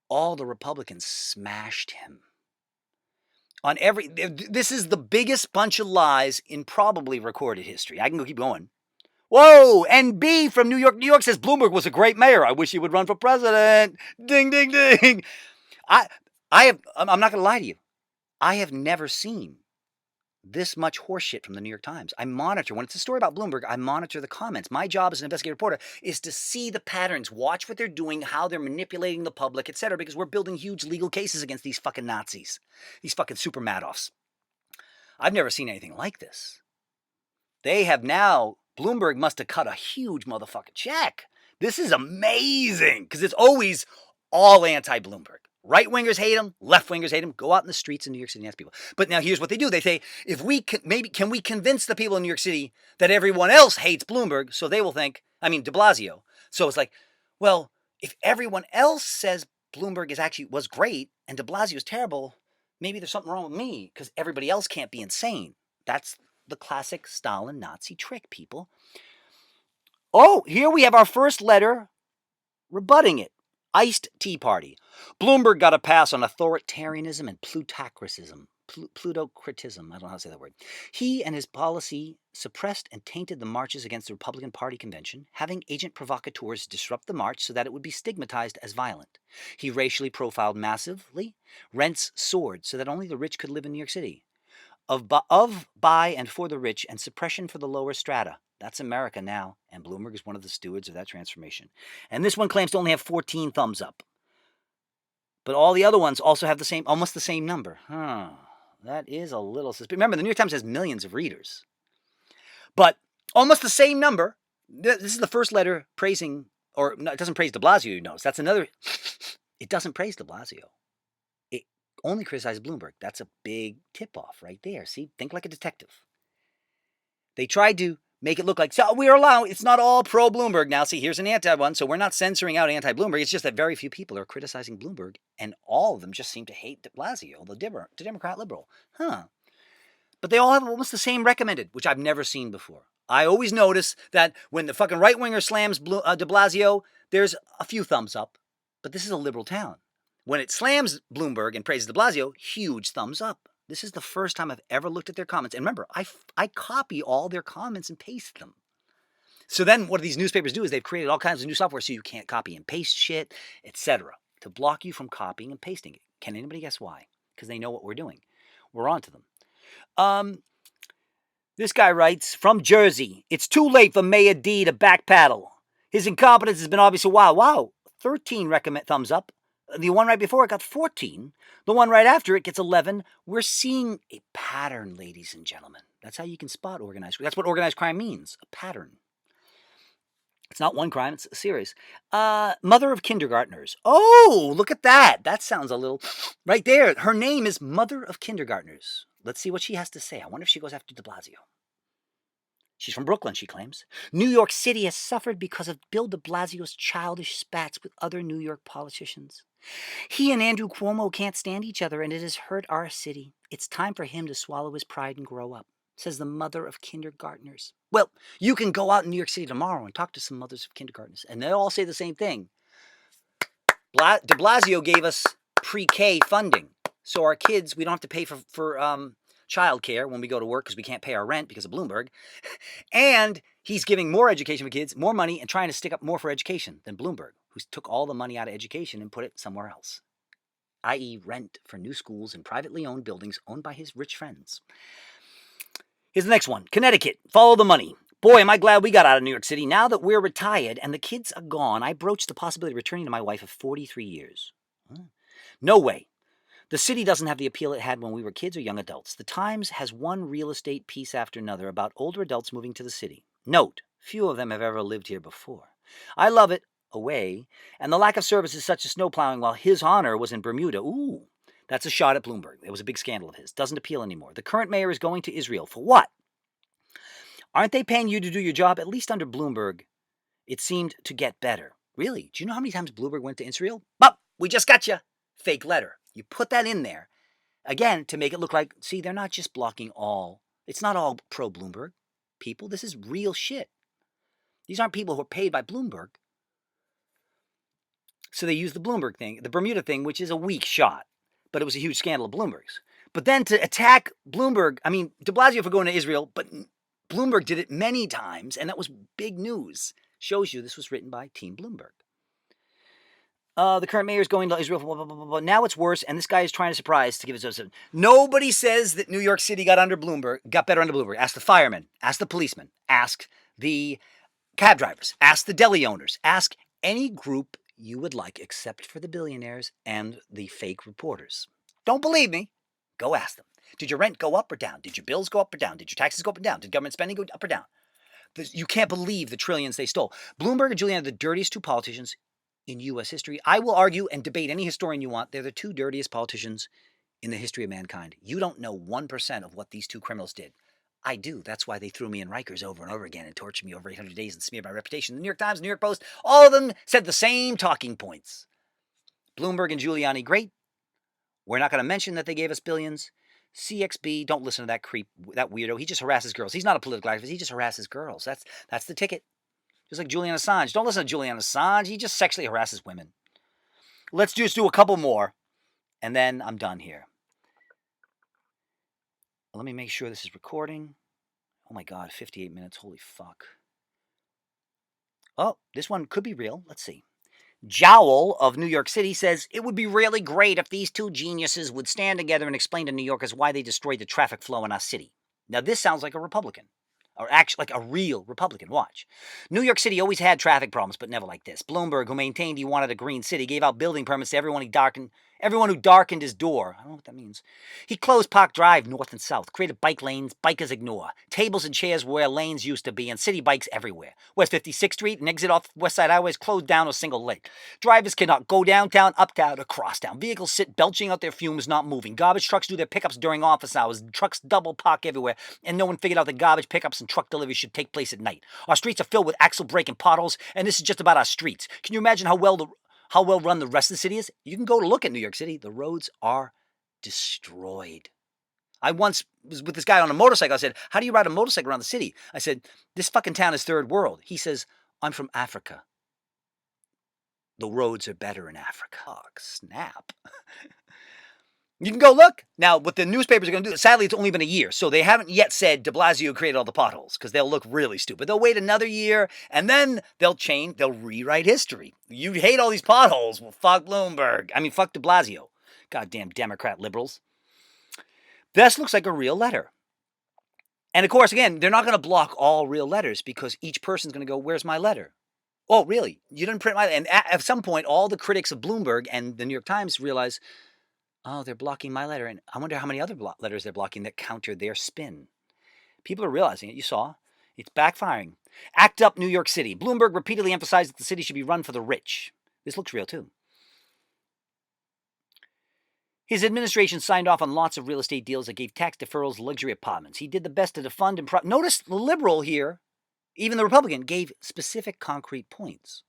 All the Republicans smashed him. This is the biggest bunch of lies in probably recorded history. I can keep going. Whoa! NB from New York, New York says Bloomberg was a great mayor. I wish he would run for president. Ding, ding, ding. I'm not going to lie to you. I have never seen this much horseshit from the New York Times. I monitor, when it's a story about Bloomberg, I monitor the comments. My job as an investigative reporter is to see the patterns, watch what they're doing, how they're manipulating the public, etc., because we're building huge legal cases against these fucking Nazis, these fucking super Madoffs. I've never seen anything like this. They have now, Bloomberg must have cut a huge motherfucking check. This is amazing, because it's always all anti-Bloomberg. Right-wingers hate him, left-wingers hate him. Go out in the streets in New York City and ask people. But now here's what they do. They say, can we convince the people in New York City that everyone else hates Bloomberg, so they will think, de Blasio. So it's like, well, if everyone else says Bloomberg was great and de Blasio is terrible, maybe there's something wrong with me because everybody else can't be insane. That's the classic Stalin Nazi trick, people. Oh, here we have our first letter rebutting it. Iced Tea Party. Bloomberg got a pass on authoritarianism and plutocratism. Plutocratism. I don't know how to say that word. He and his policy suppressed and tainted the marches against the Republican Party convention, having agent provocateurs disrupt the march so that it would be stigmatized as violent. He racially profiled massively, rents soared so that only the rich could live in New York City. Of, by, and for the rich, and suppression for the lower strata. That's America now, and Bloomberg is one of the stewards of that transformation. And this one claims to only have 14 thumbs up. But all the other ones also have almost the same number. That is a little suspicious. Remember, the New York Times has millions of readers. But almost the same number. This is the first letter praising, or no, it doesn't praise de Blasio, you notice. That's another, it doesn't praise de Blasio. It only criticizes Bloomberg. That's a big tip-off right there. See, think like a detective. They tried to make it look like, so we're allowing, it's not all pro-Bloomberg now. See, here's an anti-one, so we're not censoring out anti-Bloomberg. It's just that very few people are criticizing Bloomberg, and all of them just seem to hate de Blasio, the Democrat liberal. Huh. But they all have almost the same recommended, which I've never seen before. I always notice that when the fucking right-winger slams de Blasio, there's a few thumbs up. But this is a liberal town. When it slams Bloomberg and praises de Blasio, huge thumbs up. This is the first time I've ever looked at their comments. And remember, I copy all their comments and paste them. So then what these newspapers do is they've created all kinds of new software so you can't copy and paste shit, etc., to block you from copying and pasting it. Can anybody guess why? Because they know what we're doing. We're on to them. This guy writes, from Jersey, it's too late for Mayor D to backpedal. His incompetence has been obvious a while. Wow, 13 recommend thumbs up. The one right before it got 14. The one right after it gets 11. We're seeing a pattern, ladies and gentlemen. That's how you can spot organized. That's what organized crime means, a pattern. It's not one crime, it's a series. Mother of kindergartners. Oh, look at that. That sounds a little... Right there. Her name is Mother of Kindergartners. Let's see what she has to say. I wonder if she goes after de Blasio. She's from Brooklyn, she claims. New York City has suffered because of Bill de Blasio's childish spats with other New York politicians. He and Andrew Cuomo can't stand each other, and it has hurt our city. It's time for him to swallow his pride and grow up, says the mother of kindergartners. Well, you can go out in New York City tomorrow and talk to some mothers of kindergartners, and they'll all say the same thing. De Blasio gave us pre-K funding, so our kids, we don't have to pay for child care when we go to work because we can't pay our rent because of Bloomberg. And he's giving more education for kids, more money, and trying to stick up more for education than Bloomberg, who took all the money out of education and put it somewhere else, i.e. rent for new schools in privately owned buildings owned by his rich friends. Here's the next one. Connecticut. Follow the money. Boy, am I glad we got out of New York City. Now that we're retired and the kids are gone, I broached the possibility of returning to my wife of 43 years. No way. The city doesn't have the appeal it had when we were kids or young adults. The Times has one real estate piece after another about older adults moving to the city. Note, few of them have ever lived here before. I love it, away, and the lack of services such as snow plowing while his honor was in Bermuda. Ooh, that's a shot at Bloomberg. It was a big scandal of his. Doesn't appeal anymore. The current mayor is going to Israel. For what? Aren't they paying you to do your job? At least under Bloomberg, it seemed to get better. Really? Do you know how many times Bloomberg went to Israel? But we just got you. Fake letter. You put that in there, again, to make it look like, see, they're not just blocking all. It's not all pro-Bloomberg people. This is real shit. These aren't people who are paid by Bloomberg. So they use the Bloomberg thing, the Bermuda thing, which is a weak shot. But it was a huge scandal of Bloomberg's. But then to attack Bloomberg, I mean, de Blasio for going to Israel, but Bloomberg did it many times, and that was big news. Shows you this was written by Team Bloomberg. The current mayor is going to Israel. Blah, blah, blah, blah. Now it's worse, and this guy is trying to surprise to give us a... Nobody says that New York City got better under Bloomberg. Ask the firemen. Ask the policemen. Ask the cab drivers. Ask the deli owners. Ask any group you would like, except for the billionaires and the fake reporters. Don't believe me? Go ask them. Did your rent go up or down? Did your bills go up or down? Did your taxes go up or down? Did government spending go up or down? You can't believe the trillions they stole. Bloomberg and Giuliani are the dirtiest two politicians in U.S. history. I will argue and debate any historian you want. They're the two dirtiest politicians in the history of mankind. You don't know 1% of what these two criminals did. I do. That's why they threw me in Rikers over and over again and tortured me over 800 days and smeared my reputation. The New York Times, New York Post, all of them said the same talking points. Bloomberg and Giuliani, great. We're not going to mention that they gave us billions. CXB, don't listen to that creep, that weirdo. He just harasses girls. He's not a political activist. He just harasses girls. That's the ticket. Just like Julian Assange. Don't listen to Julian Assange. He just sexually harasses women. Let's just do a couple more, and then I'm done here. Let me make sure this is recording. Oh my God, 58 minutes. Holy fuck. Oh, this one could be real. Let's see. Jowl of New York City says, it would be really great if these two geniuses would stand together and explain to New Yorkers why they destroyed the traffic flow in our city. Now, this sounds like a Republican. Or actually like a real Republican. Watch. New York City always had traffic problems, but never like this. Bloomberg, who maintained he wanted a green city, gave out building permits to everyone he darkened Everyone who darkened his door, I don't know what that means. He closed Park Drive north and south, created bike lanes bikers ignore, tables and chairs where lanes used to be, and city bikes everywhere. West 56th Street and exit off West Side Highway is closed down or single lane. Drivers cannot go downtown, uptown, or cross town. Vehicles sit belching out their fumes, not moving. Garbage trucks do their pickups during office hours. Trucks double park everywhere, and no one figured out that garbage pickups and truck deliveries should take place at night. Our streets are filled with axle brake and potholes, and this is just about our streets. Can you imagine how well run the rest of the city is? You can go to look at New York City. The roads are destroyed. I once was with this guy on a motorcycle. I said, how do you ride a motorcycle around the city? I said, this fucking town is third world. He says, I'm from Africa. The roads are better in Africa. Oh, snap. You can go look. Now, what the newspapers are going to do, sadly, it's only been a year, so they haven't yet said de Blasio created all the potholes, because they'll look really stupid. They'll wait another year, and then they'll rewrite history. You hate all these potholes. Well, fuck Bloomberg. I mean, fuck de Blasio. Goddamn Democrat liberals. This looks like a real letter. And of course, again, they're not going to block all real letters, because each person's going to go, where's my letter? Oh, really? You didn't print my letter? And at some point, all the critics of Bloomberg and the New York Times realize, oh, they're blocking my letter. And I wonder how many other letters they're blocking that counter their spin. People are realizing it. You saw. It's backfiring. Act up, New York City. Bloomberg repeatedly emphasized that the city should be run for the rich. This looks real, too. His administration signed off on lots of real estate deals that gave tax deferrals, luxury apartments. He did the best to defund and... Notice the liberal here, even the Republican, gave specific concrete points.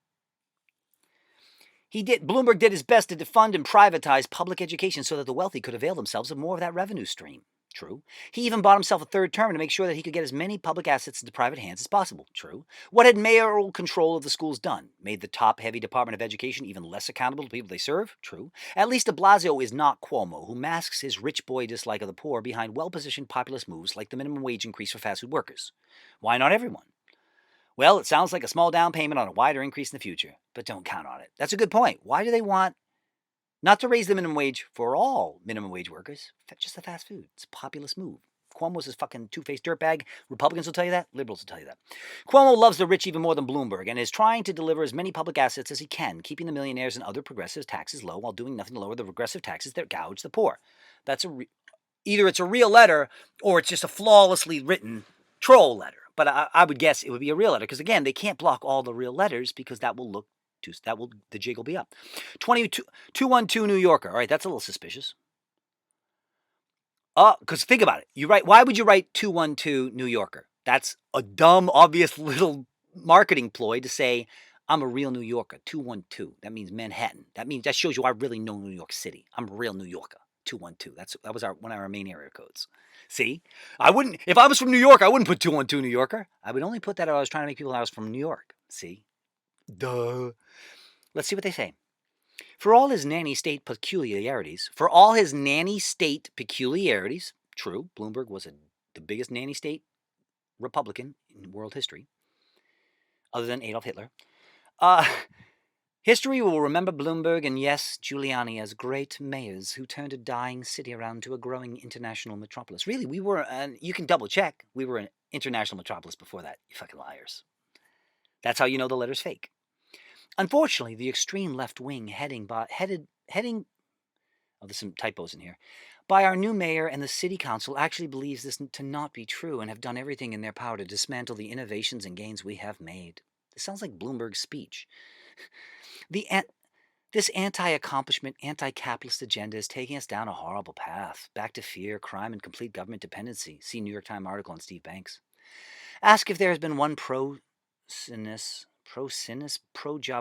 Bloomberg did his best to defund and privatize public education so that the wealthy could avail themselves of more of that revenue stream. True. He even bought himself a third term to make sure that he could get as many public assets into private hands as possible. True. What had mayoral control of the schools done? Made the top-heavy Department of Education even less accountable to people they serve? True. At least de Blasio is not Cuomo, who masks his rich boy dislike of the poor behind well-positioned populist moves like the minimum wage increase for fast food workers. Why not everyone? Well, it sounds like a small down payment on a wider increase in the future, but don't count on it. That's a good point. Why do they want not to raise the minimum wage for all minimum wage workers? Just the fast food. It's a populist move. Cuomo's a fucking two-faced dirtbag. Republicans will tell you that. Liberals will tell you that. Cuomo loves the rich even more than Bloomberg and is trying to deliver as many public assets as he can, keeping the millionaires and other progressive taxes low while doing nothing to lower the regressive taxes that gouge the poor. That's either it's a real letter or it's just a flawlessly written troll letter. But I would guess it would be a real letter because, again, they can't block all the real letters because the jig will be up. 212 New Yorker. All right, that's a little suspicious. Because think about it. Why would you write 212 New Yorker? That's a dumb, obvious little marketing ploy to say, I'm a real New Yorker. 212. That means Manhattan. That shows you I really know New York City. I'm a real New Yorker. 212. That was one of our main area codes. See? If I was from New York, I wouldn't put 212 New Yorker. I would only put that if I was trying to make people know I was from New York. See? Duh. Let's see what they say. For all his nanny state peculiarities, true, Bloomberg was the biggest nanny state Republican in world history, other than Adolf Hitler. History will remember Bloomberg and, yes, Giuliani as great mayors who turned a dying city around to a growing international metropolis. Really, we were, you can double check, we were an international metropolis before that, you fucking liars. That's how you know the letter's fake. Unfortunately, the extreme left wing there's some typos in here, by our new mayor and the city council actually believes this to not be true and have done everything in their power to dismantle the innovations and gains we have made. This sounds like Bloomberg's speech. This anti-accomplishment, anti-capitalist agenda is taking us down a horrible path, back to fear, crime, and complete government dependency. See New York Times article on Steve Banks. Ask if there has been one pro-job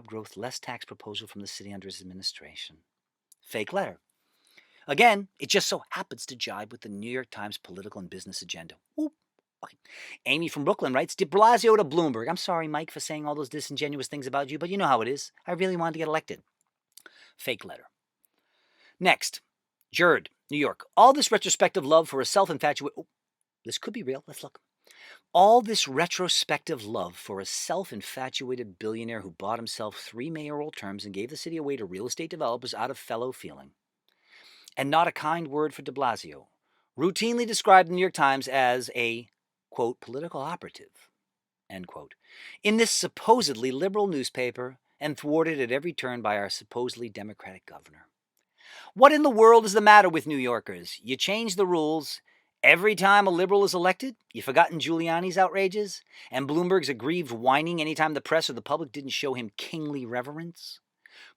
growth, less tax proposal from the city under his administration. Fake letter. Again, it just so happens to jibe with the New York Times political and business agenda. Whoop. Okay. Amy from Brooklyn writes, de Blasio to Bloomberg. I'm sorry, Mike, for saying all those disingenuous things about you, but you know how it is. I really wanted to get elected. Fake letter. Next, Jared, New York. All this retrospective love for a self-infatuated... Oh, this could be real. Let's look. All this retrospective love for a self-infatuated billionaire who bought himself 3 mayoral terms and gave the city away to real estate developers out of fellow feeling. And not a kind word for de Blasio, routinely described in the New York Times as a, quote, political operative, end quote, in this supposedly liberal newspaper and thwarted at every turn by our supposedly democratic governor. What in the world is the matter with New Yorkers? You change the rules. Every time a liberal is elected, you've forgotten Giuliani's outrages and Bloomberg's aggrieved whining anytime the press or the public didn't show him kingly reverence?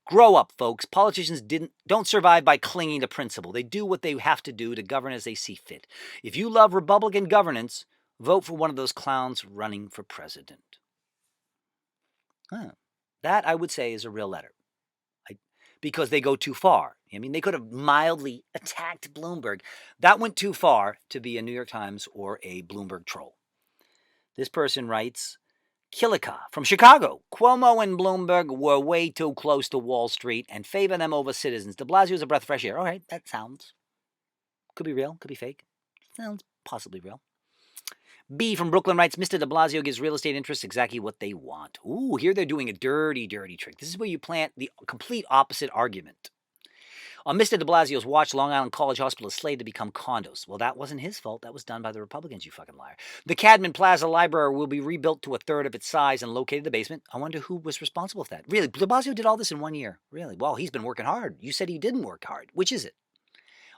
Grow up, folks. Politicians don't survive by clinging to principle. They do what they have to do to govern as they see fit. If you love Republican governance, vote for one of those clowns running for president. That, I would say, is a real letter. Because they go too far. I mean, they could have mildly attacked Bloomberg. That went too far to be a New York Times or a Bloomberg troll. This person writes, Killica from Chicago. Cuomo and Bloomberg were way too close to Wall Street and favor them over citizens. De Blasio is a breath of fresh air. All right, that sounds. Could be real, could be fake. Sounds possibly real. B from Brooklyn writes, Mr. de Blasio gives real estate interests exactly what they want. Ooh, here they're doing a dirty, dirty trick. This is where you plant the complete opposite argument. On Mr. de Blasio's watch, Long Island College Hospital is slated to become condos. Well, that wasn't his fault. That was done by the Republicans, you fucking liar. The Cadman Plaza Library will be rebuilt to a third of its size and located in the basement. I wonder who was responsible for that. Really, de Blasio did all this in 1 year. Really? Well, he's been working hard. You said he didn't work hard. Which is it?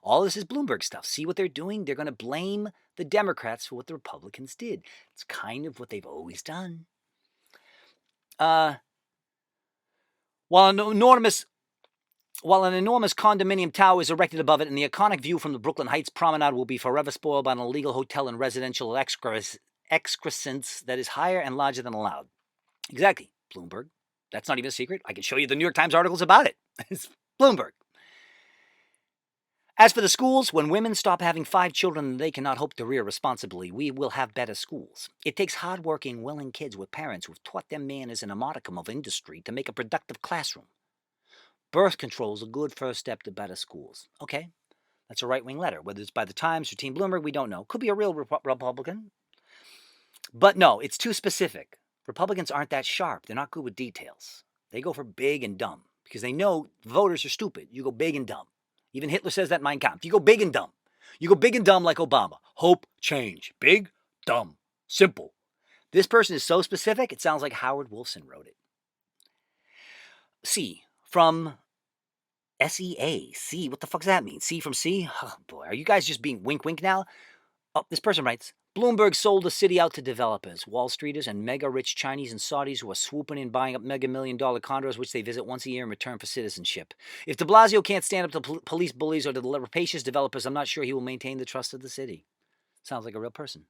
All this is Bloomberg stuff. See what they're doing? They're going to blame the Democrats for what the Republicans did. It's kind of what they've always done. While an enormous condominium tower is erected above it, and the iconic view from the Brooklyn Heights promenade will be forever spoiled by an illegal hotel and residential excrescence that is higher and larger than allowed. Exactly, Bloomberg. That's not even a secret. I can show you the New York Times articles about it. It's Bloomberg. As for the schools, when women stop having 5 children they cannot hope to rear responsibly, we will have better schools. It takes hard-working, willing kids with parents who have taught them manners and a modicum of industry to make a productive classroom. Birth control is a good first step to better schools. Okay, that's a right-wing letter. Whether it's by the Times or Team Bloomberg, we don't know. Could be a real Republican. But no, it's too specific. Republicans aren't that sharp. They're not good with details. They go for big and dumb because they know voters are stupid. You go big and dumb. Even Hitler says that in Mein Kampf. You go big and dumb. You go big and dumb like Obama. Hope, change. Big, dumb, simple. This person is so specific, it sounds like Howard Wolfson wrote it. C from SEA. C, what the fuck does that mean? C from C? Oh boy, are you guys just being wink now? Oh, this person writes, Bloomberg sold the city out to developers, Wall Streeters, and mega-rich Chinese and Saudis who are swooping in buying up mega-million-dollar condos which they visit once a year in return for citizenship. If de Blasio can't stand up to police bullies or to the rapacious developers, I'm not sure he will maintain the trust of the city. Sounds like a real person.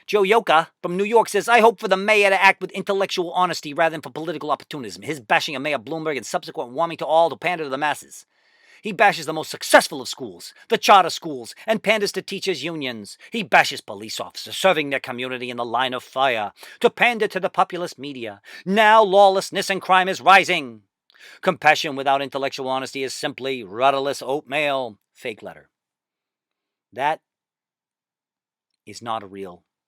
Joe Yoka from New York says, I hope for the mayor to act with intellectual honesty rather than for political opportunism. His bashing of Mayor Bloomberg and subsequent warming to all to pander to the masses. He bashes the most successful of schools, the charter schools, and panders to teachers' unions. He bashes police officers serving their community in the line of fire, to pander to the populist media. Now lawlessness and crime is rising. Compassion without intellectual honesty is simply rudderless oatmeal. Fake letter. That is not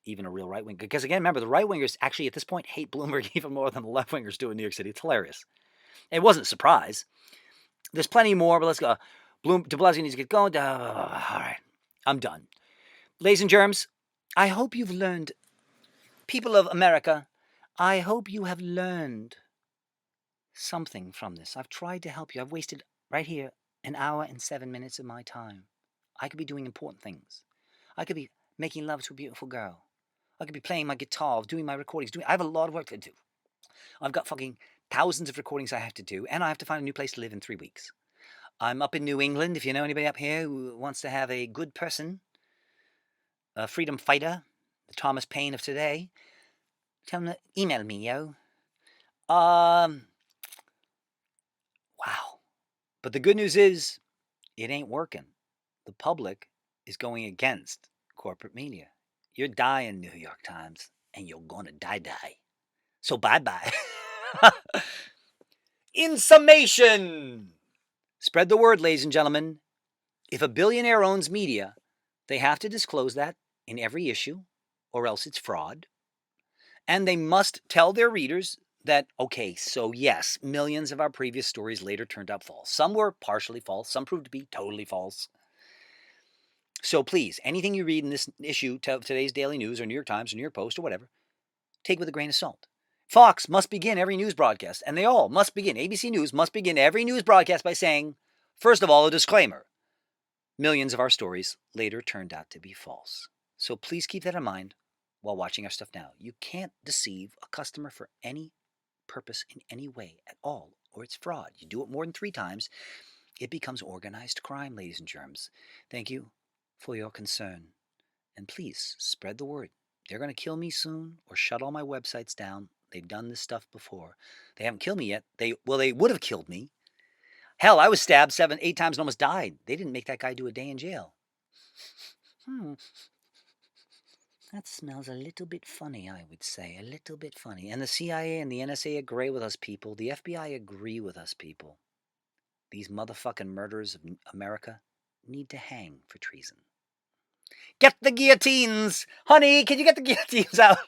even a real right-wing. Because again, remember, the right-wingers actually at this point hate Bloomberg even more than the left-wingers do in New York City. It's hilarious. It wasn't a surprise. There's plenty more, but let's go. De Blasio needs to get going. All right, I'm done. Ladies and germs, I hope you've learned, people of America, I hope you have learned something from this. I've tried to help you. I've wasted right here 1 hour and 7 minutes of my time. I could be doing important things. I could be making love to a beautiful girl. I could be playing my guitar, doing my recordings. I have a lot of work to do. I've got fucking thousands of recordings I have to do, and I have to find a new place to live in 3 weeks. I'm up in New England. If you know anybody up here who wants to have a good person, a freedom fighter, the Thomas Paine of today, tell them to email me, yo. Wow. But the good news is, it ain't working. The public is going against corporate media. You're dying, New York Times, and you're gonna die. So bye-bye. In summation, spread the word, ladies and gentlemen. If a billionaire owns media, they have to disclose that in every issue, or else it's fraud. And they must tell their readers that, okay, so yes, millions of our previous stories later turned out false. Some were partially false. Some proved to be totally false. So please, anything you read in this issue, today's Daily News or New York Times or New York Post or whatever, take with a grain of salt. Fox must begin every news broadcast, and they all must begin. ABC News must begin every news broadcast by saying, First of all, a disclaimer. Millions of our stories later turned out to be false. So please keep that in mind while watching our stuff now. You can't deceive a customer for any purpose in any way at all, or it's fraud. You do it more than 3 times, it becomes organized crime, ladies and germs. Thank you for your concern. And please spread the word. They're going to kill me soon or shut all my websites down. They've done this stuff before. They haven't killed me yet. They would have killed me. Hell, I was stabbed 7, 8 times and almost died. They didn't make that guy do a day in jail. That smells a little bit funny, I would say. A little bit funny. And the CIA and the NSA agree with us, people. The FBI agree with us, people. These motherfucking murderers of America need to hang for treason. Get the guillotines! Honey, can you get the guillotines out?